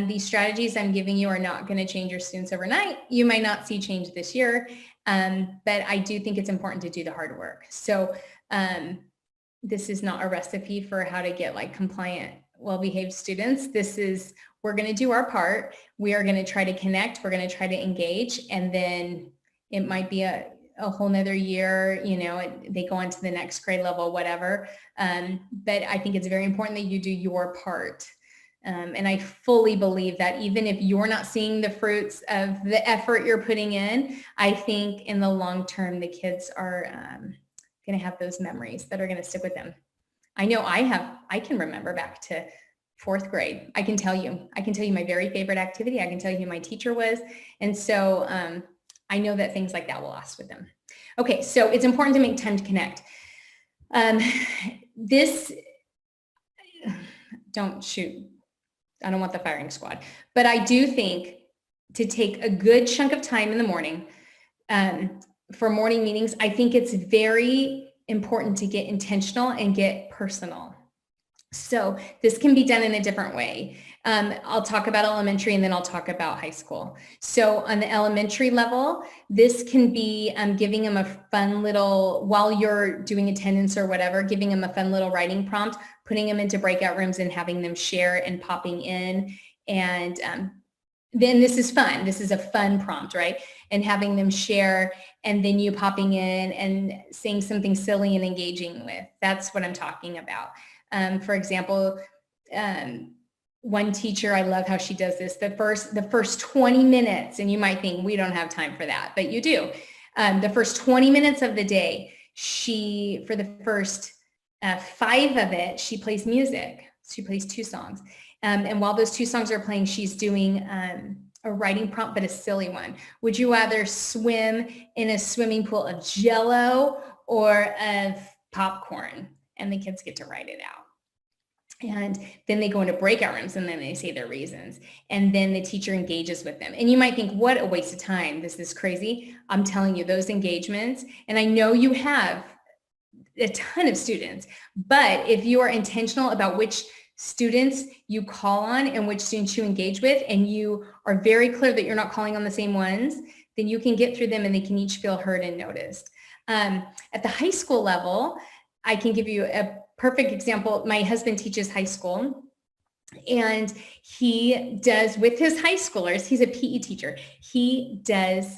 These strategies I'm giving you are not going to change your students overnight. You might not see change this year, but I do think it's important to do the hard work. So this is not a recipe for how to get like compliant, well-behaved students. This is, we're going to do our part. We are going to try to connect. We're going to try to engage. And then it might be a whole nother year, you know, they go on to the next grade level, whatever. But I think it's very important that you do your part. And I fully believe that even if you're not seeing the fruits of the effort you're putting in, I think in the long term, the kids are going to have those memories that are going to stick with them. I know I can remember back to 4th grade. I can tell you my very favorite activity. I can tell you who my teacher was. And so I know that things like that will last with them. Okay, so it's important to make time to connect. Don't shoot. I don't want the firing squad, but I do think to take a good chunk of time in the morning for morning meetings, I think it's very important to get intentional and get personal. So this can be done in a different way. I'll talk about elementary and then I'll talk about high school. So on the elementary level, this can be giving them a fun little, while you're doing attendance or whatever, giving them a fun little writing prompt, putting them into breakout rooms and having them share and popping in. And then this is fun. This is a fun prompt, right? And having them share and then you popping in and saying something silly and engaging with. That's what I'm talking about. For example, one teacher, I love how she does this, the first 20 minutes, and you might think we don't have time for that, but you do. The first 20 minutes of the day, for the first 5 of it, she plays music. She plays 2 songs. And while those 2 songs are playing, she's doing a writing prompt, but a silly one. Would you rather swim in a swimming pool of Jell-O or of popcorn? And the kids get to write it out. And then they go into breakout rooms and then they say their reasons. And then the teacher engages with them. And you might think, what a waste of time. This is crazy. I'm telling you, those engagements, and I know you have a ton of students, but if you are intentional about which students you call on and which students you engage with, and you are very clear that you're not calling on the same ones, then you can get through them and they can each feel heard and noticed. At the high school level, I can give you a perfect example. My husband teaches high school, and he does with his high schoolers, he's a PE teacher. He does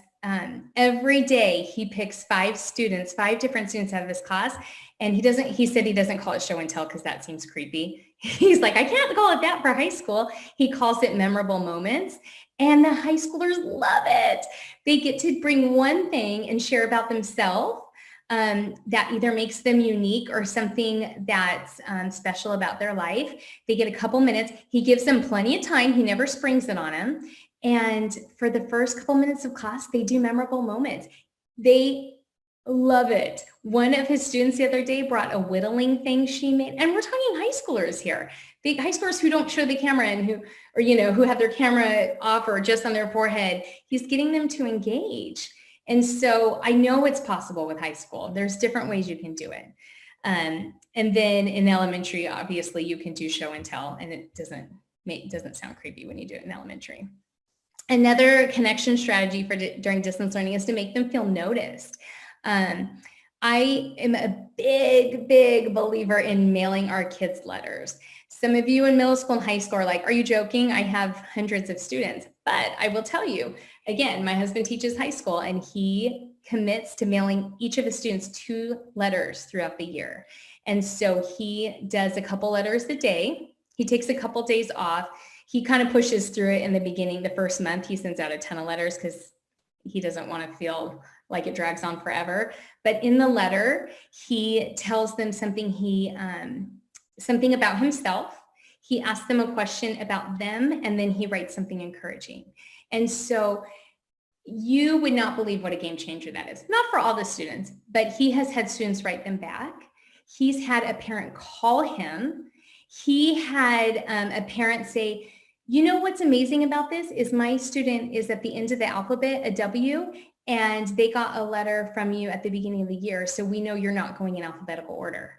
every day he picks 5 different students out of his class. And he said he doesn't call it show and tell because that seems creepy. He's like, I can't call it that for high school. He calls it memorable moments. And the high schoolers love it. They get to bring one thing and share about themselves that either makes them unique or something that's special about their life. They get a couple minutes. He gives them plenty of time. He never springs it on them. And for the first couple minutes of class, they do memorable moments. They love it. One of his students the other day brought a whittling thing she made. And we're talking high schoolers here. The high schoolers who don't show the camera and who have their camera off or just on their forehead. He's getting them to engage. And so I know it's possible with high school. There's different ways you can do it. And then in elementary, obviously you can do show and tell, and it doesn't sound creepy when you do it in elementary. Another connection strategy during distance learning is to make them feel noticed. I am a big believer in mailing our kids letters. Some of you in middle school and high school are like, are you joking? I have hundreds of students, but I will tell you, again, my husband teaches high school and he commits to mailing each of his students 2 letters throughout the year. And so he does a couple letters a day. He takes a couple days off. He kind of pushes through it in the beginning. The first month, he sends out a ton of letters because he doesn't want to feel like it drags on forever. But in the letter, he tells them something something about himself. He asks them a question about them, and then he writes something encouraging. And so you would not believe what a game changer that is. Not for all the students, but he has had students write them back. He's had a parent call him. He had a parent say, you know what's amazing about this is my student is at the end of the alphabet, a W, and they got a letter from you at the beginning of the year. So we know you're not going in alphabetical order.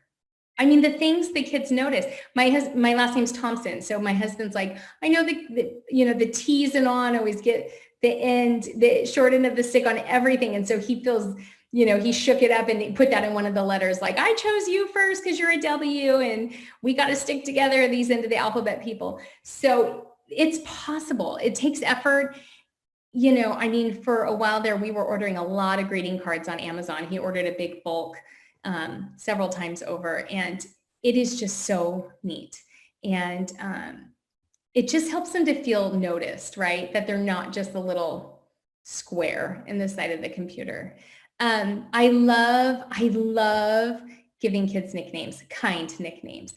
I mean, the things the kids notice. My last name's Thompson, so my husband's like, I know the T's and on always get the short end of the stick on everything, and so he feels, he shook it up and he put that in one of the letters, like, I chose you first because you're a W, and we got to stick together, these end of the alphabet people. So it's possible. It takes effort. I mean, for a while there, we were ordering a lot of greeting cards on Amazon. He ordered a big bulk several times over, and it is just so neat. And it just helps them to feel noticed, right? That they're not just a little square in the side of the computer. I love giving kids nicknames, kind nicknames.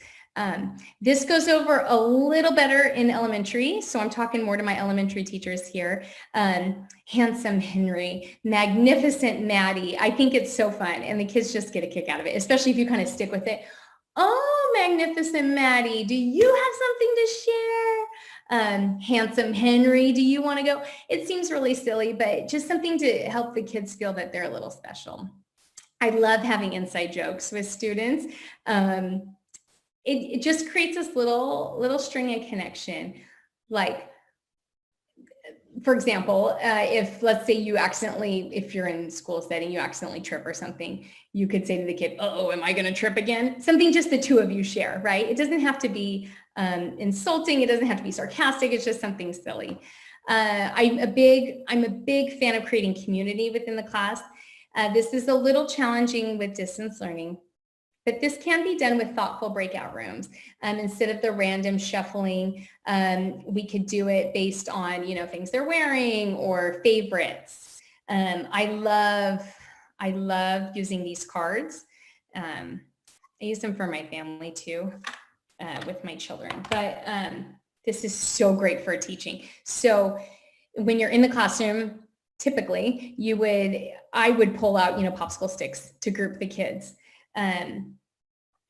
This goes over a little better in elementary. So I'm talking more to my elementary teachers here. Handsome Henry, magnificent Maddie. I think it's so fun, and the kids just get a kick out of it, especially if you kind of stick with it. Oh, magnificent Maddie, do you have something to share? Handsome Henry, do you want to go? It seems really silly, but just something to help the kids feel that they're a little special. I love having inside jokes with students. It just creates this little string of connection. Like, for example, if let's say if you're in school setting, you accidentally trip or something, you could say to the kid, oh, am I going to trip again? Something just the two of you share, right? It doesn't have to be insulting. It doesn't have to be sarcastic. It's just something silly. I'm a big fan of creating community within the class. This is a little challenging with distance learning, but this can be done with thoughtful breakout rooms. Instead of the random shuffling, we could do it based on, things they're wearing or favorites. I love using these cards. I use them for my family too, with my children, but this is so great for teaching. So when you're in the classroom, typically I would pull out, popsicle sticks to group the kids.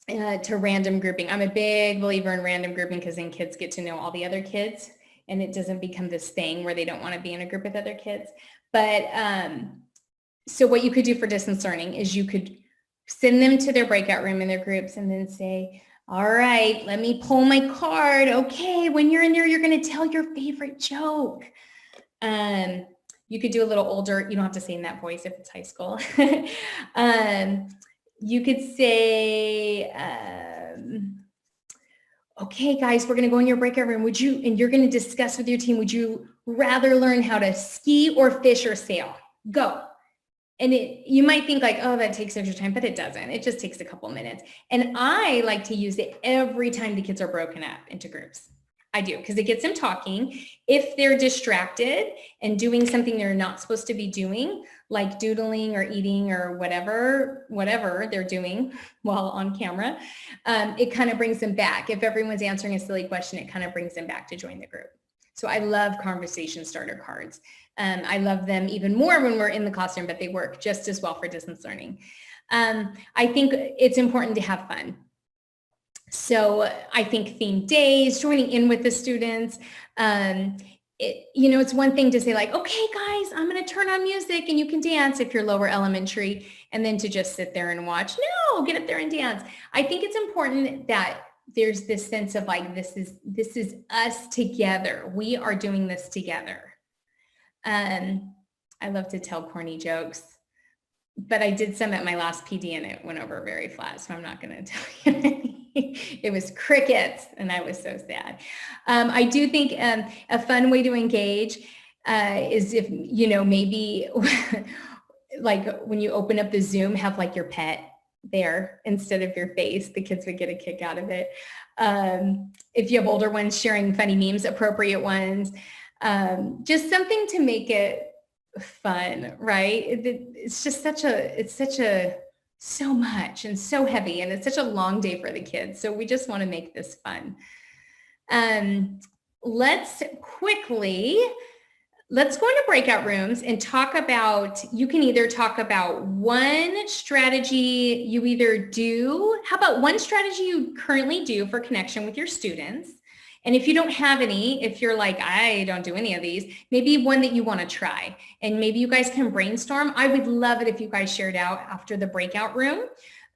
To random grouping. I'm a big believer in random grouping because then kids get to know all the other kids and it doesn't become this thing where they don't want to be in a group with other kids. But so what you could do for distance learning is you could send them to their breakout room in their groups and then say, all right, let me pull my card. Okay, when you're in there, you're going to tell your favorite joke. You could do a little older, you don't have to say in that voice if it's high school. You could say, okay, guys, we're going to go in your breakout room. And you're going to discuss with your team, would you rather learn how to ski or fish or sail? Go. And you might think like, oh, that takes extra time, but it doesn't. It just takes a couple minutes. And I like to use it every time the kids are broken up into groups. I do, because it gets them talking. If they're distracted and doing something they're not supposed to be doing, like doodling or eating or whatever they're doing while on camera, it kind of brings them back. If everyone's answering a silly question, it kind of brings them back to join the group. So I love conversation starter cards. I love them even more when we're in the classroom, but they work just as well for distance learning. I think it's important to have fun. So I think themed days, joining in with the students, it's one thing to say like, okay, guys, I'm going to turn on music and you can dance if you're lower elementary, and then to just sit there and watch. No, get up there and dance. I think it's important that there's this sense of like, this is us together. We are doing this together. I love to tell corny jokes, but I did some at my last PD and it went over very flat. So I'm not going to tell you any. It was crickets and I was so sad. I do think a fun way to engage is if, maybe like when you open up the Zoom, have like your pet there instead of your face. The kids would get a kick out of it. If you have older ones, sharing funny memes, appropriate ones, just something to make it fun, right? It's just so much and so heavy, and it's such a long day for the kids. So we just want to make this fun. Let's go into breakout rooms and talk about, you can either talk about one strategy you either do, how about one strategy you currently do for connection with your students? And if you don't have any, if you're like, I don't do any of these, maybe one that you want to try, and maybe you guys can brainstorm. I would love it if you guys shared out after the breakout room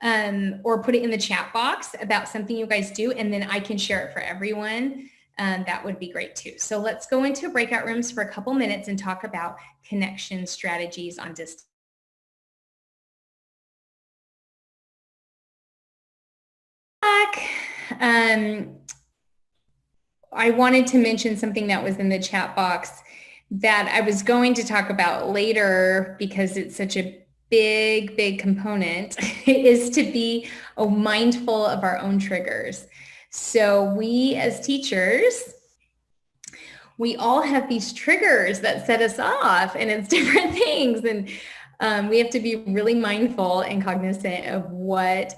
or put it in the chat box about something you guys do, and then I can share it for everyone. That would be great too. So let's go into breakout rooms for a couple minutes and talk about connection strategies on distance. I wanted to mention something that was in the chat box that I was going to talk about later because it's such a big component is to be mindful of our own triggers. So we as teachers, we all have these triggers that set us off, and it's different things. And we have to be really mindful and cognizant of what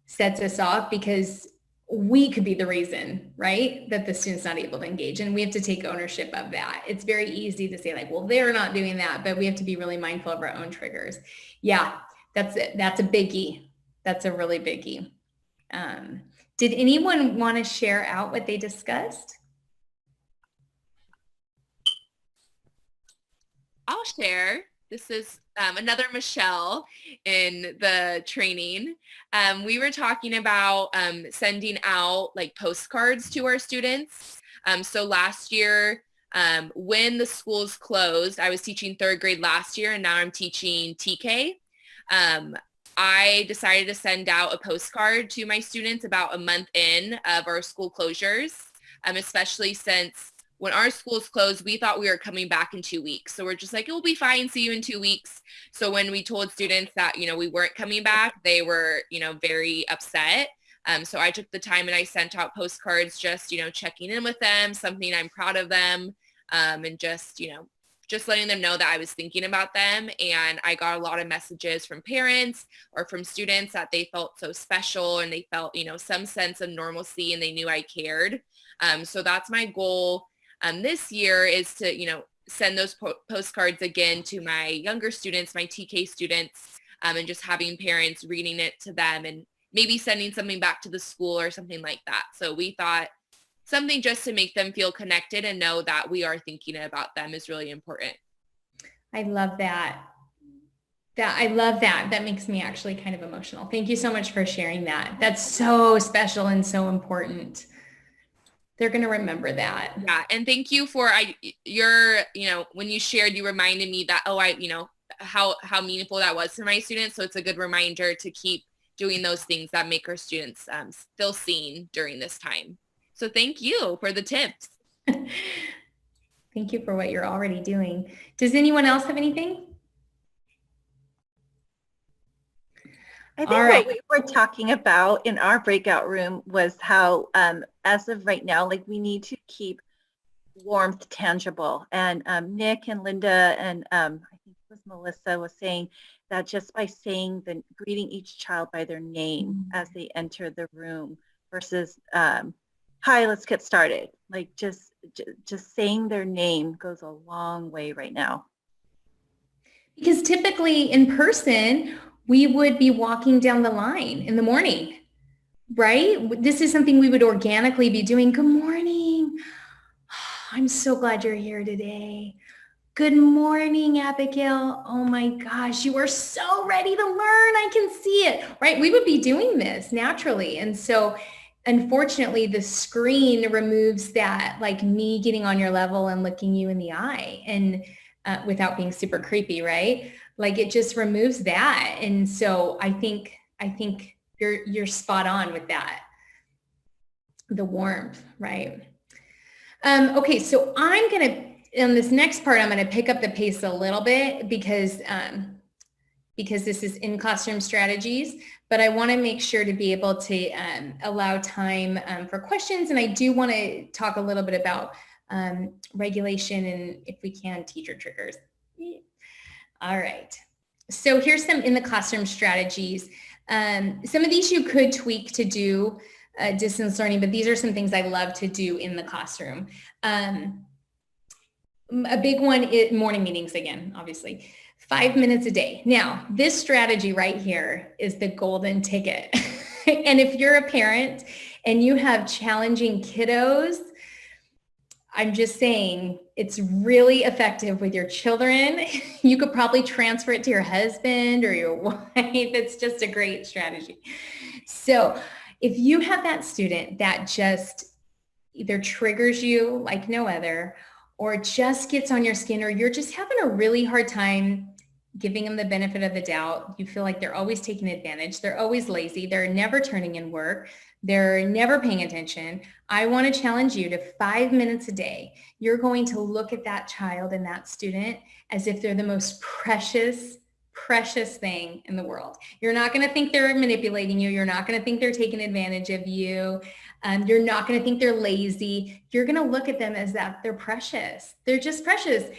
sets us off, because we could be the reason, right, that the student's not able to engage, and we have to take ownership of that. It's very easy to say like, well, they're not doing that, but we have to be really mindful of our own triggers. Yeah, that's it. That's a biggie. That's a really biggie. Did anyone want to share out what they discussed? I'll share. This is another Michelle in the training. We were talking about sending out like postcards to our students. So last year, when the schools closed, I was teaching third grade last year, and now I'm teaching TK. I decided to send out a postcard to my students about a month in of our school closures, especially since when our schools closed, we thought we were coming back in 2 weeks. So we're just like, it'll be fine. See you in 2 weeks. So when we told students that, we weren't coming back, they were, very upset. So I took the time and I sent out postcards, just, checking in with them, something I'm proud of them, and just letting them know that I was thinking about them. And I got a lot of messages from parents or from students that they felt so special, and they felt, some sense of normalcy, and they knew I cared. So that's my goal. This year is to, send those postcards again to my younger students, my TK students, and just having parents reading it to them, and maybe sending something back to the school or something like that. So we thought something just to make them feel connected and know that we are thinking about them is really important. I love that. I love that. That makes me actually kind of emotional. Thank you so much for sharing that. That's so special and so important. They're going to remember that. Yeah. And thank you for when you shared, you reminded me that, how meaningful that was for my students. So it's a good reminder to keep doing those things that make our students feel seen during this time. So thank you for the tips. Thank you for what you're already doing. Does anyone else have anything? I think what we were talking about in our breakout room was how, as of right now, like we need to keep warmth tangible. And Nick and Linda and I think it was Melissa was saying that just by greeting each child by their name as they enter the room versus, hi, let's get started. Like just saying their name goes a long way right now. Because typically in person, we would be walking down the line in the morning, right? This is something we would organically be doing. Good morning. I'm so glad you're here today. Good morning, Abigail. Oh my gosh, you are so ready to learn. I can see it, right? We would be doing this naturally. And so unfortunately, the screen removes that, like me getting on your level and looking you in the eye, and without being super creepy, right? Like it just removes that. And so I think you're spot on with that. The warmth, right? Okay, so in this next part, I'm gonna pick up the pace a little bit because this is in classroom strategies, but I wanna make sure to be able to allow time for questions. And I do wanna talk a little bit about regulation and, if we can, teacher triggers. All right. So here's some in the classroom strategies. Some of these you could tweak to do distance learning, but these are some things I love to do in the classroom. A big one is morning meetings again, obviously. 5 minutes a day. Now, this strategy right here is the golden ticket. And if you're a parent and you have challenging kiddos, I'm just saying it's really effective with your children. You could probably transfer it to your husband or your wife. It's just a great strategy. So if you have that student that just either triggers you like no other, or just gets on your skin, or you're just having a really hard time giving them the benefit of the doubt, you feel like they're always taking advantage, they're always lazy, they're never turning in work, they're never paying attention, I want to challenge you to 5 minutes a day. You're going to look at that child and that student as if they're the most precious thing in the world. You're not going to think they're manipulating you. You're not going to think they're taking advantage of you. You're not going to think they're lazy. You're going to look at them as that they're precious. They're just precious.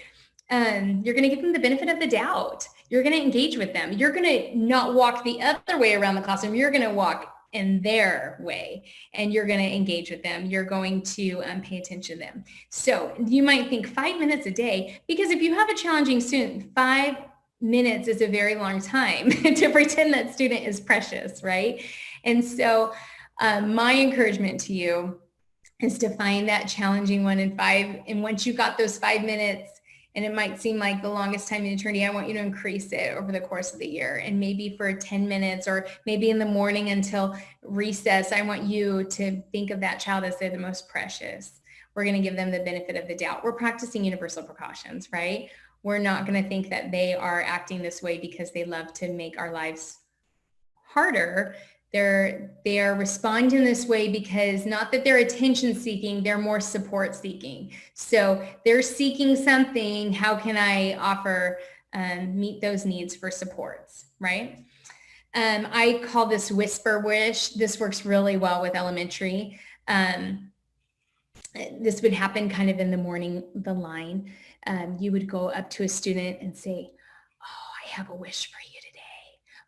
You're going to give them the benefit of the doubt. You're going to engage with them. You're going to not walk the other way around the classroom. You're going to walk in their way, and you're going to engage with them. You're going to pay attention to them. So you might think 5 minutes a day, because if you have a challenging student, 5 minutes is a very long time to pretend that student is precious, right? And so my encouragement to you is to find that challenging one in 5. And once you got those 5 minutes, and it might seem like the longest time in eternity, I want you to increase it over the course of the year. And maybe for 10 minutes, or maybe in the morning until recess, I want you to think of that child as they're the most precious. We're going to give them the benefit of the doubt. We're practicing universal precautions, right? We're not going to think that they are acting this way because they love to make our lives harder. They are responding this way because not that they're attention seeking, they're more support seeking. So they're seeking something. How can I offer, meet those needs for supports, right? I call this whisper wish. This works really well with elementary. This would happen kind of in the morning, the line. You would go up to a student and say, oh, I have a wish for you today.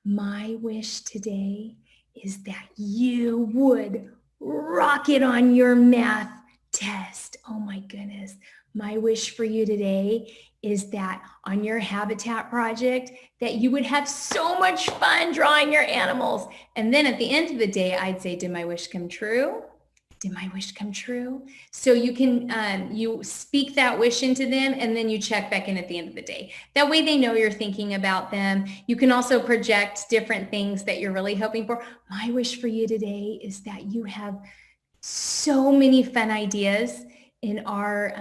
My wish today is that you would rock it on your math test. Oh my goodness. My wish for you today is that on your habitat project, that you would have so much fun drawing your animals. And then at the end of the day, I'd say, did my wish come true? Did my wish come true? So you can, you speak that wish into them, and then you check back in at the end of the day. That way they know you're thinking about them. You can also project different things that you're really hoping for. My wish for you today is that you have so many fun ideas in our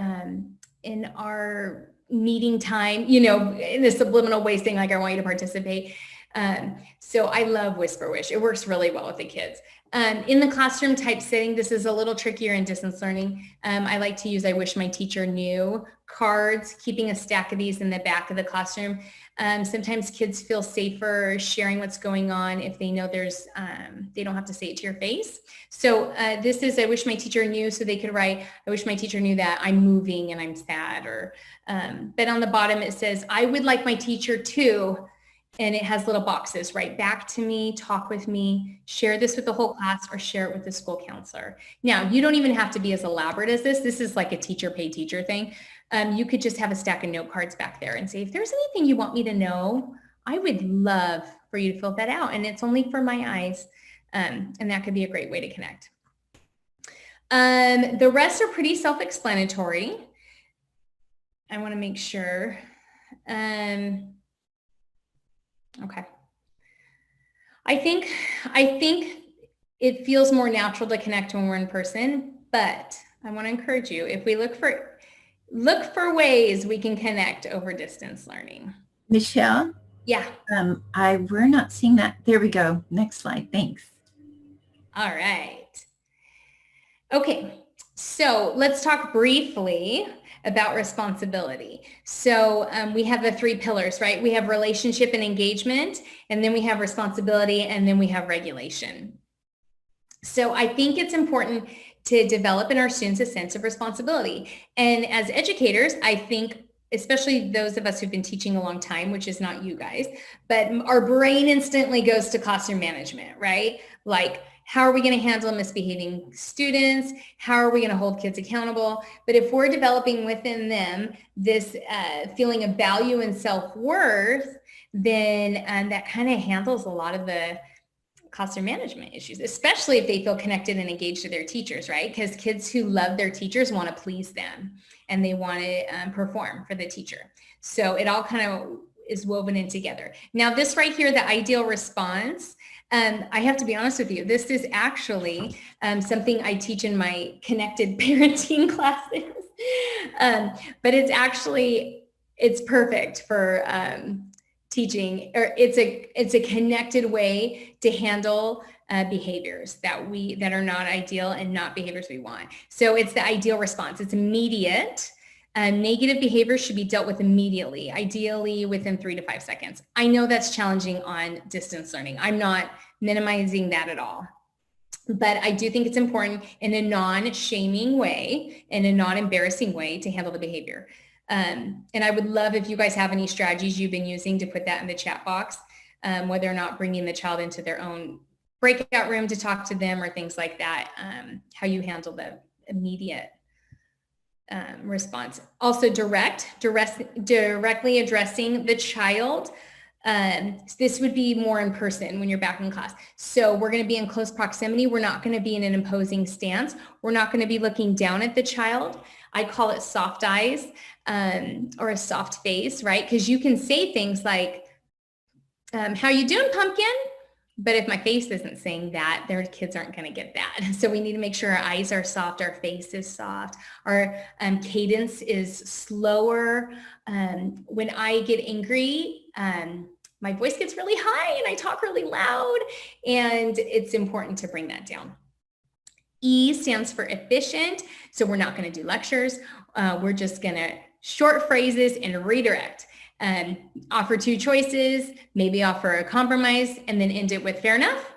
meeting time, you know, in the subliminal way saying like, I want you to participate. So I love Whisper Wish. It works really well with the kids. In the classroom type setting, this is a little trickier in distance learning. I like to use I wish my teacher knew cards, keeping a stack of these in the back of the classroom. Sometimes kids feel safer sharing what's going on if they know there's, they don't have to say it to your face. So this is I wish my teacher knew, so they could write, I wish my teacher knew that I'm moving and I'm sad. Or, but on the bottom it says, I would like my teacher to, and it has little boxes, write back to me, talk with me, share this with the whole class, or share it with the school counselor. Now, you don't even have to be as elaborate as this. This is like a teacher pay teacher thing. You could just have a stack of note cards back there and say, if there's anything you want me to know, I would love for you to fill that out. And it's only for my eyes. And that could be a great way to connect. The rest are pretty self-explanatory. I want to make sure. Okay. I think it feels more natural to connect when we're in person, but I want to encourage you, if we look for ways we can connect over distance learning. Michelle? Yeah. We're not seeing that. There we go. Next slide. Thanks. All right. Okay. So let's talk briefly about responsibility. So we have the 3 pillars, right? We have relationship and engagement, and then we have responsibility, and then we have regulation. So I think it's important to develop in our students a sense of responsibility. And as educators, I think, especially those of us who've been teaching a long time, which is not you guys, but our brain instantly goes to classroom management, right? Like, how are we going to handle misbehaving students? How are we going to hold kids accountable? But if we're developing within them this feeling of value and self-worth, then that kind of handles a lot of the classroom management issues, especially if they feel connected and engaged to their teachers, right? Because kids who love their teachers want to please them and they want to perform for the teacher. So it all kind of is woven in together. Now this right here, the ideal response, I have to be honest with you, this is actually something I teach in my connected parenting classes. But it's perfect for teaching, or it's a connected way to handle behaviors that are not ideal and not behaviors we want. So it's the ideal response. It's immediate. Negative behavior should be dealt with immediately, ideally within 3 to 5 seconds. I know that's challenging on distance learning. I'm not minimizing that at all. But I do think it's important in a non-shaming way, in a non-embarrassing way to handle the behavior. And I would love if you guys have any strategies you've been using to put that in the chat box, whether or not bringing the child into their own breakout room to talk to them or things like that, how you handle the immediate response. Also directly addressing the child. This would be more in person when you're back in class. So we're going to be in close proximity. We're not going to be in an imposing stance. We're not going to be looking down at the child. I call it soft eyes or a soft face, right? Because you can say things like, how you doing, pumpkin? But if my face isn't saying that, their kids aren't going to get that. So we need to make sure our eyes are soft, our face is soft, our cadence is slower. When I get angry, my voice gets really high and I talk really loud, and it's important to bring that down. E stands for efficient. So we're not going to do lectures. We're just going to short phrases and redirect. Offer 2 choices, maybe offer a compromise, and then end it with fair enough.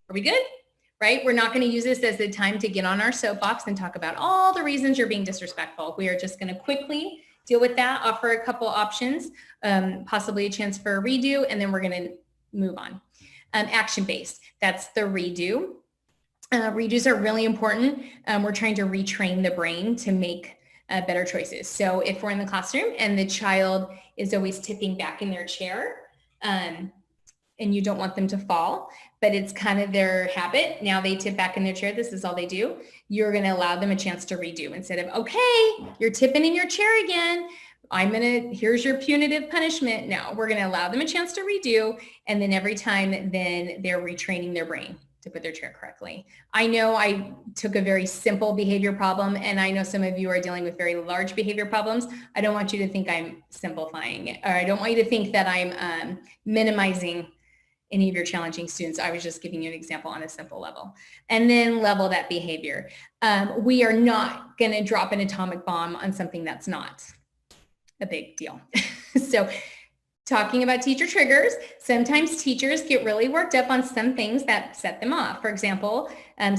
Are we good? Right? We're not going to use this as the time to get on our soapbox and talk about all the reasons you're being disrespectful. We are just going to quickly deal with that, offer a couple options, possibly a chance for a redo, and then we're going to move on. Action-based, that's the redo. Redos are really important. We're trying to retrain the brain to make better choices. So if we're in the classroom and the child is always tipping back in their chair, and you don't want them to fall, but it's kind of their habit. Now they tip back in their chair. This is all they do. You're going to allow them a chance to redo instead of, okay, you're tipping in your chair again. Here's your punitive punishment. No, we're going to allow them a chance to redo. And then every time, then they're retraining their brain to put their chair correctly. I know I took a very simple behavior problem, and I know some of you are dealing with very large behavior problems. I don't want you to think I'm simplifying it, or I don't want you to think that I'm minimizing any of your challenging students. I was just giving you an example on a simple level. And then level that behavior. We are not going to drop an atomic bomb on something that's not a big deal. So talking about teacher triggers, sometimes teachers get really worked up on some things that set them off. For example,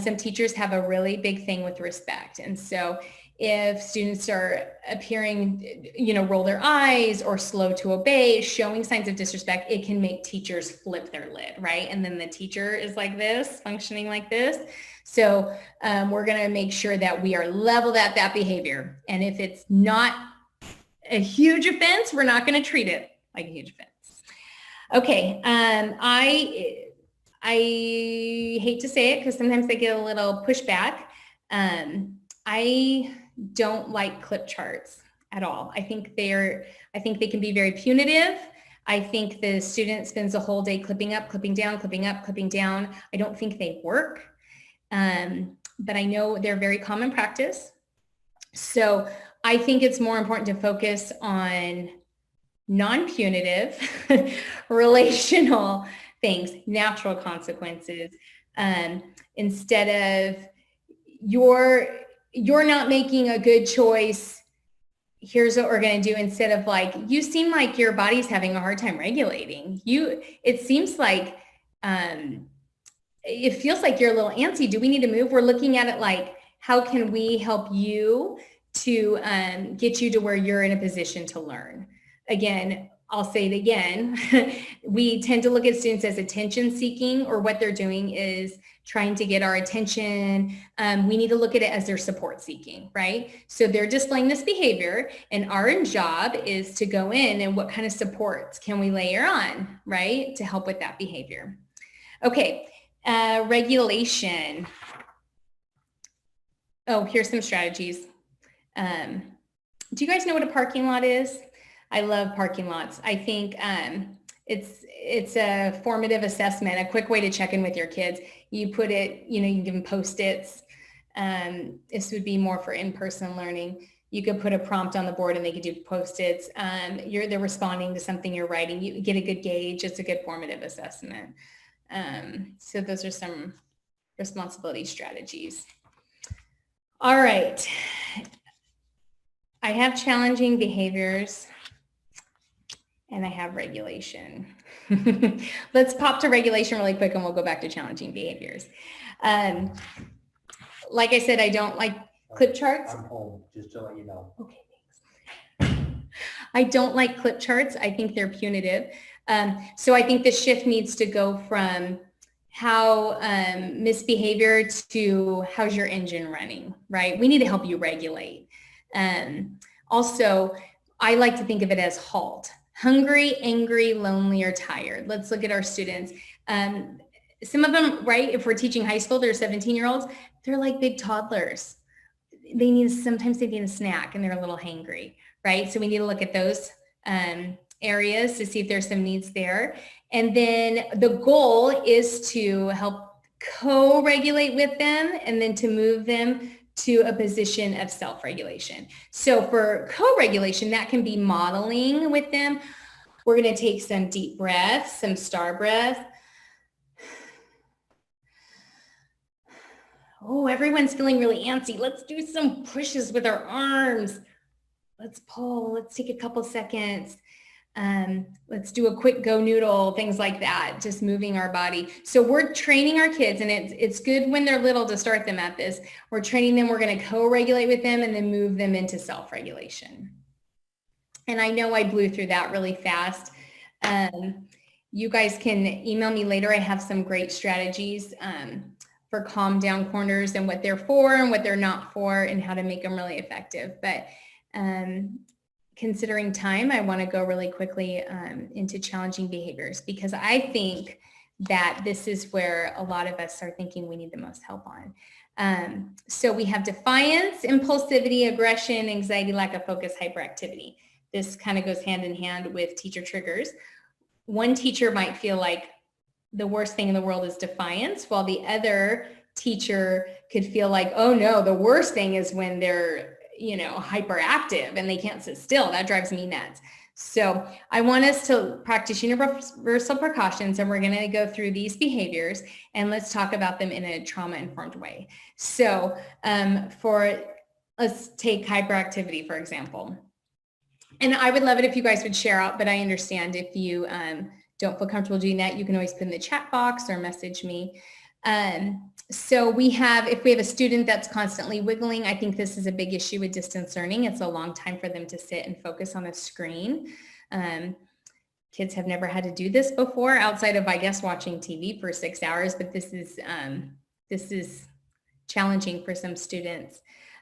some teachers have a really big thing with respect. And so if students are appearing, roll their eyes or slow to obey, showing signs of disrespect, it can make teachers flip their lid, right? And then the teacher is like this, functioning like this. So we're going to make sure that we are leveled at that behavior. And if it's not a huge offense, we're not going to treat it like a huge offense. Okay, I hate to say it because sometimes they get a little pushback. I don't like clip charts at all. I think they can be very punitive. I think the student spends a whole day clipping up, clipping down, clipping up, clipping down. I don't think they work, but I know they're very common practice. So I think it's more important to focus on non-punitive, relational things, natural consequences, instead of you're not making a good choice, here's what we're going to do, instead of like, you seem like your body's having a hard time regulating. It seems like, it feels like you're a little antsy. Do we need to move? We're looking at it like, how can we help you to get you to where you're in a position to learn? Again, I'll say it again, we tend to look at students as attention seeking, or what they're doing is trying to get our attention. We need to look at it as they're support seeking, right? So they're displaying this behavior, and our job is to go in and what kind of supports can we layer on, right, to help with that behavior. Okay, Regulation. Oh, here's some strategies. Do you guys know what a parking lot is? I love parking lots. I think it's a formative assessment, a quick way to check in with your kids. You put it, you can give them Post-its. This would be more for in-person learning. You could put a prompt on the board and they could do Post-its. They're responding to something you're writing. You get a good gauge. It's a good formative assessment. So those are some responsibility strategies. All right. I have challenging behaviors and I have regulation. Let's pop to regulation really quick and we'll go back to challenging behaviors. Like I said, I don't like clip charts. I'm home, just to let you know. Okay, thanks. I don't like clip charts. I think they're punitive. So I think the shift needs to go from how misbehavior to how's your engine running, right? We need to help you regulate. Also, I like to think of it as HALT. Hungry, angry, lonely, or tired. Let's look at our students. Some of them, right, if we're teaching high school, they're 17-year-olds, they're like big toddlers. Sometimes they need a snack and they're a little hangry, right? So we need to look at those areas to see if there's some needs there. And then the goal is to help co-regulate with them and then to move them to a position of self-regulation. So for co-regulation, that can be modeling with them. We're going to take some deep breaths, some star breath. Oh, everyone's feeling really antsy. Let's do some pushes with our arms. Let's pull. Let's take a couple seconds. Let's do a quick go noodle, things like that, just moving our body. So we're training our kids, and it's good when they're little to start them at this. We're training them, we're going to co-regulate with them and then move them into self-regulation. And I know I blew through that really fast. You guys can email me later. I have some great strategies for calm down corners and what they're for and what they're not for and how to make them really effective. But considering time, I want to go really quickly into challenging behaviors because I think that this is where a lot of us are thinking we need the most help on. So we have defiance, impulsivity, aggression, anxiety, lack of focus, hyperactivity. This kind of goes hand in hand with teacher triggers. One teacher might feel like the worst thing in the world is defiance, while the other teacher could feel like, oh no, the worst thing is when they're hyperactive and they can't sit still. That drives me nuts. So I want us to practice universal precautions, and we're going to go through these behaviors and let's talk about them in a trauma-informed way. So let's take hyperactivity, for example. And I would love it if you guys would share out, but I understand if you don't feel comfortable doing that, you can always put in the chat box or message me. So if we have a student that's constantly wiggling, I think this is a big issue with distance learning. It's a long time for them to sit and focus on a screen. Kids have never had to do this before outside of, I guess, watching TV for 6 hours, but this is challenging for some students.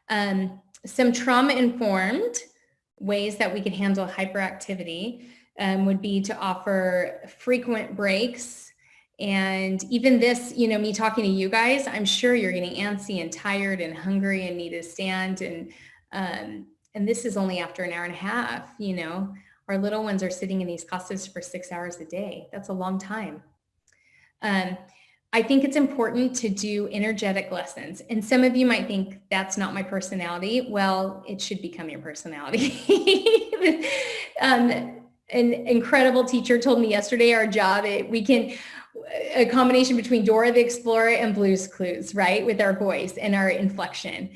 Some trauma-informed ways that we could handle hyperactivity would be to offer frequent breaks. And even this, me talking to you guys, I'm sure you're getting antsy and tired and hungry and need to stand. And this is only after an hour and a half, our little ones are sitting in these classes for 6 hours a day. That's a long time. I think it's important to do energetic lessons. And some of you might think that's not my personality. Well, it should become your personality. An incredible teacher told me yesterday, our job, a combination between Dora the Explorer and Blue's Clues, right? With our voice and our inflection.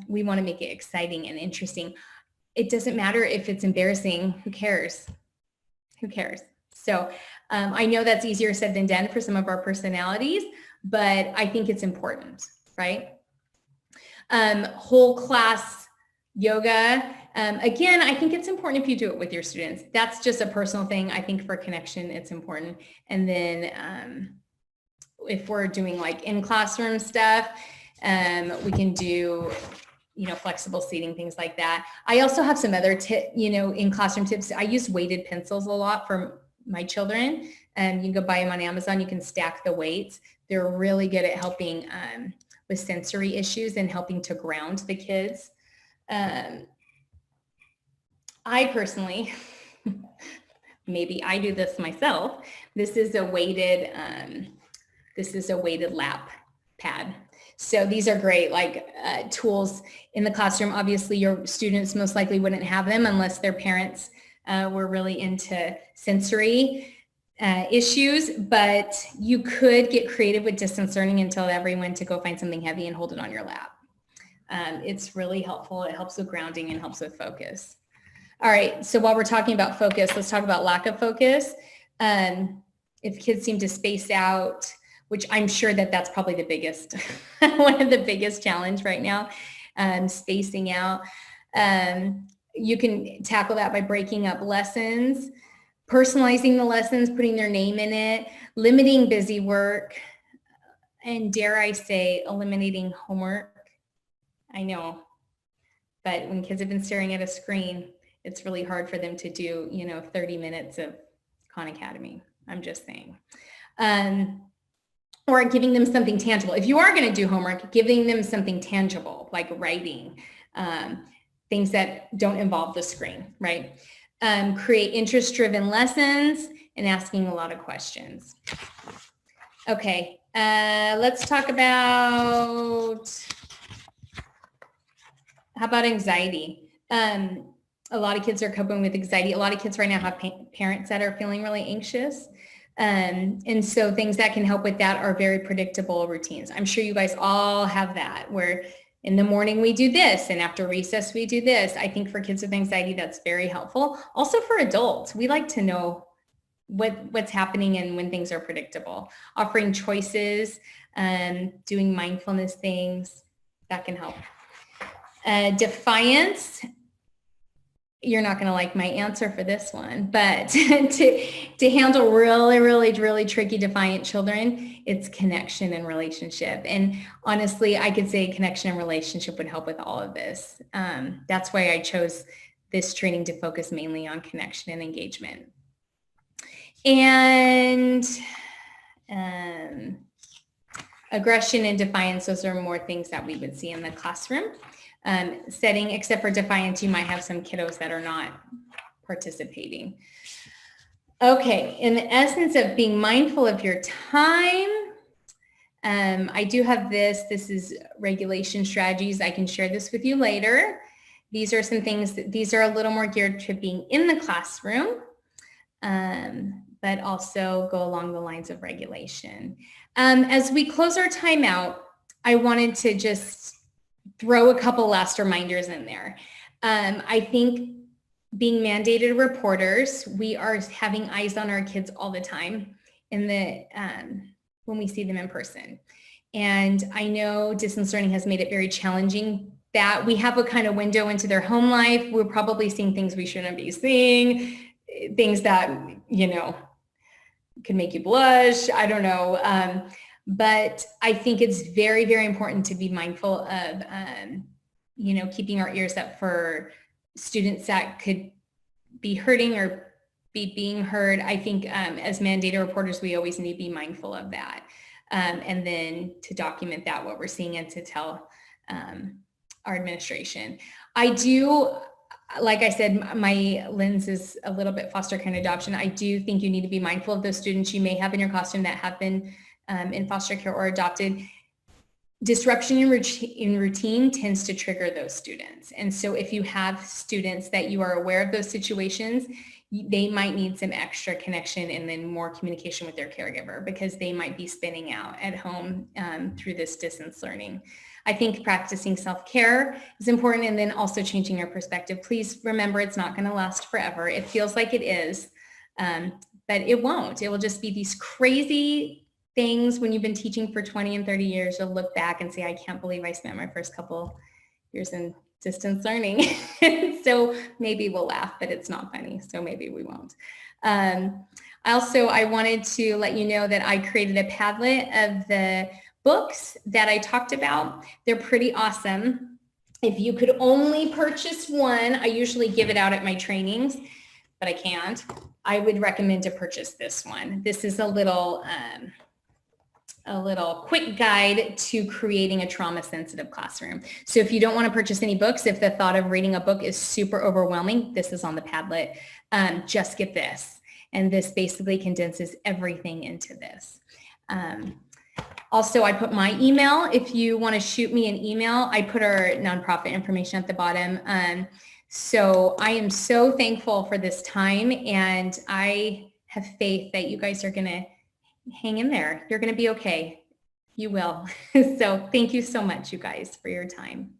We want to make it exciting and interesting. It doesn't matter if it's embarrassing. Who cares? Who cares? So I know that's easier said than done for some of our personalities, but I think it's important, right? Whole class yoga. Again, I think it's important if you do it with your students. That's just a personal thing. I think for connection, it's important. And then if we're doing like in classroom stuff, we can do, flexible seating, things like that. I also have some other in classroom tips. I use weighted pencils a lot for my children You can go buy them on Amazon. You can stack the weights. They're really good at helping with sensory issues and helping to ground the kids. I personally, maybe I do this myself. This is a weighted lap pad. So these are great, like tools in the classroom. Obviously, your students most likely wouldn't have them unless their parents were really into sensory issues, but you could get creative with distance learning and tell everyone to go find something heavy and hold it on your lap. It's really helpful. It helps with grounding and helps with focus. All right, so while we're talking about focus, let's talk about lack of focus. If kids seem to space out, which I'm sure that's probably the biggest, one of the biggest challenge right now, spacing out. You can tackle that by breaking up lessons, personalizing the lessons, putting their name in it, limiting busy work, and dare I say, eliminating homework. I know, but when kids have been staring at a screen, it's really hard for them to do, 30 minutes of Khan Academy. I'm just saying. Or giving them something tangible. If you are going to do homework, giving them something tangible, like writing, things that don't involve the screen, right? Create interest-driven lessons and asking a lot of questions. Okay, let's talk about, how about anxiety? A lot of kids are coping with anxiety. A lot of kids right now have parents that are feeling really anxious. And so things that can help with that are very predictable routines. I'm sure you guys all have that, where in the morning we do this and after recess we do this. I think for kids with anxiety, that's very helpful. Also for adults, we like to know what's happening and when things are predictable. Offering choices, doing mindfulness things, that can help. Defiance. You're not going to like my answer for this one, but to handle really, really, really tricky defiant children, it's connection and relationship. And honestly, I could say connection and relationship would help with all of this. That's why I chose this training to focus mainly on connection and engagement. And aggression and defiance, those are more things that we would see in the classroom. Setting, except for defiance, you might have some kiddos that are not participating. Okay, in the essence of being mindful of your time, I do have this is regulation strategies. I can share this with you later. These are some things these are a little more geared to being in the classroom, but also go along the lines of regulation. As we close our time out, I wanted to just throw a couple last reminders in there. I think being mandated reporters, we are having eyes on our kids all the time when we see them in person. And I know distance learning has made it very challenging that we have a kind of window into their home life. We're probably seeing things we shouldn't be seeing, things that, could make you blush. I don't know. But I think it's very, very important to be mindful of, keeping our ears up for students that could be hurting or be being heard. I think as mandated reporters, we always need to be mindful of that. And then to document that, what we're seeing, and to tell our administration. I do, like I said, my lens is a little bit foster care and adoption. I do think you need to be mindful of those students you may have in your classroom that have been in foster care or adopted. Disruption in routine tends to trigger those students. And so if you have students that you are aware of those situations, they might need some extra connection and then more communication with their caregiver, because they might be spinning out at home through this distance learning. I think practicing self-care is important, and then also changing your perspective. Please remember, it's not going to last forever. It feels like it is, but it won't. It will just be these crazy things. When you've been teaching for 20 and 30 years, you'll look back and say, I can't believe I spent my first couple years in distance learning. So maybe we'll laugh, but it's not funny. So maybe we won't. I wanted to let you know that I created a Padlet of the books that I talked about. They're pretty awesome. If you could only purchase one, I usually give it out at my trainings, but I can't, I would recommend to purchase this one. This is a little quick guide to creating a trauma-sensitive classroom. So if you don't want to purchase any books, if the thought of reading a book is super overwhelming, this is on the Padlet. Just get this. And this basically condenses everything into this. Also, I put my email. If you want to shoot me an email, I put our nonprofit information at the bottom. So I am so thankful for this time, and I have faith that you guys are going to hang in there. You're going to be okay. You will. So thank you so much, you guys, for your time.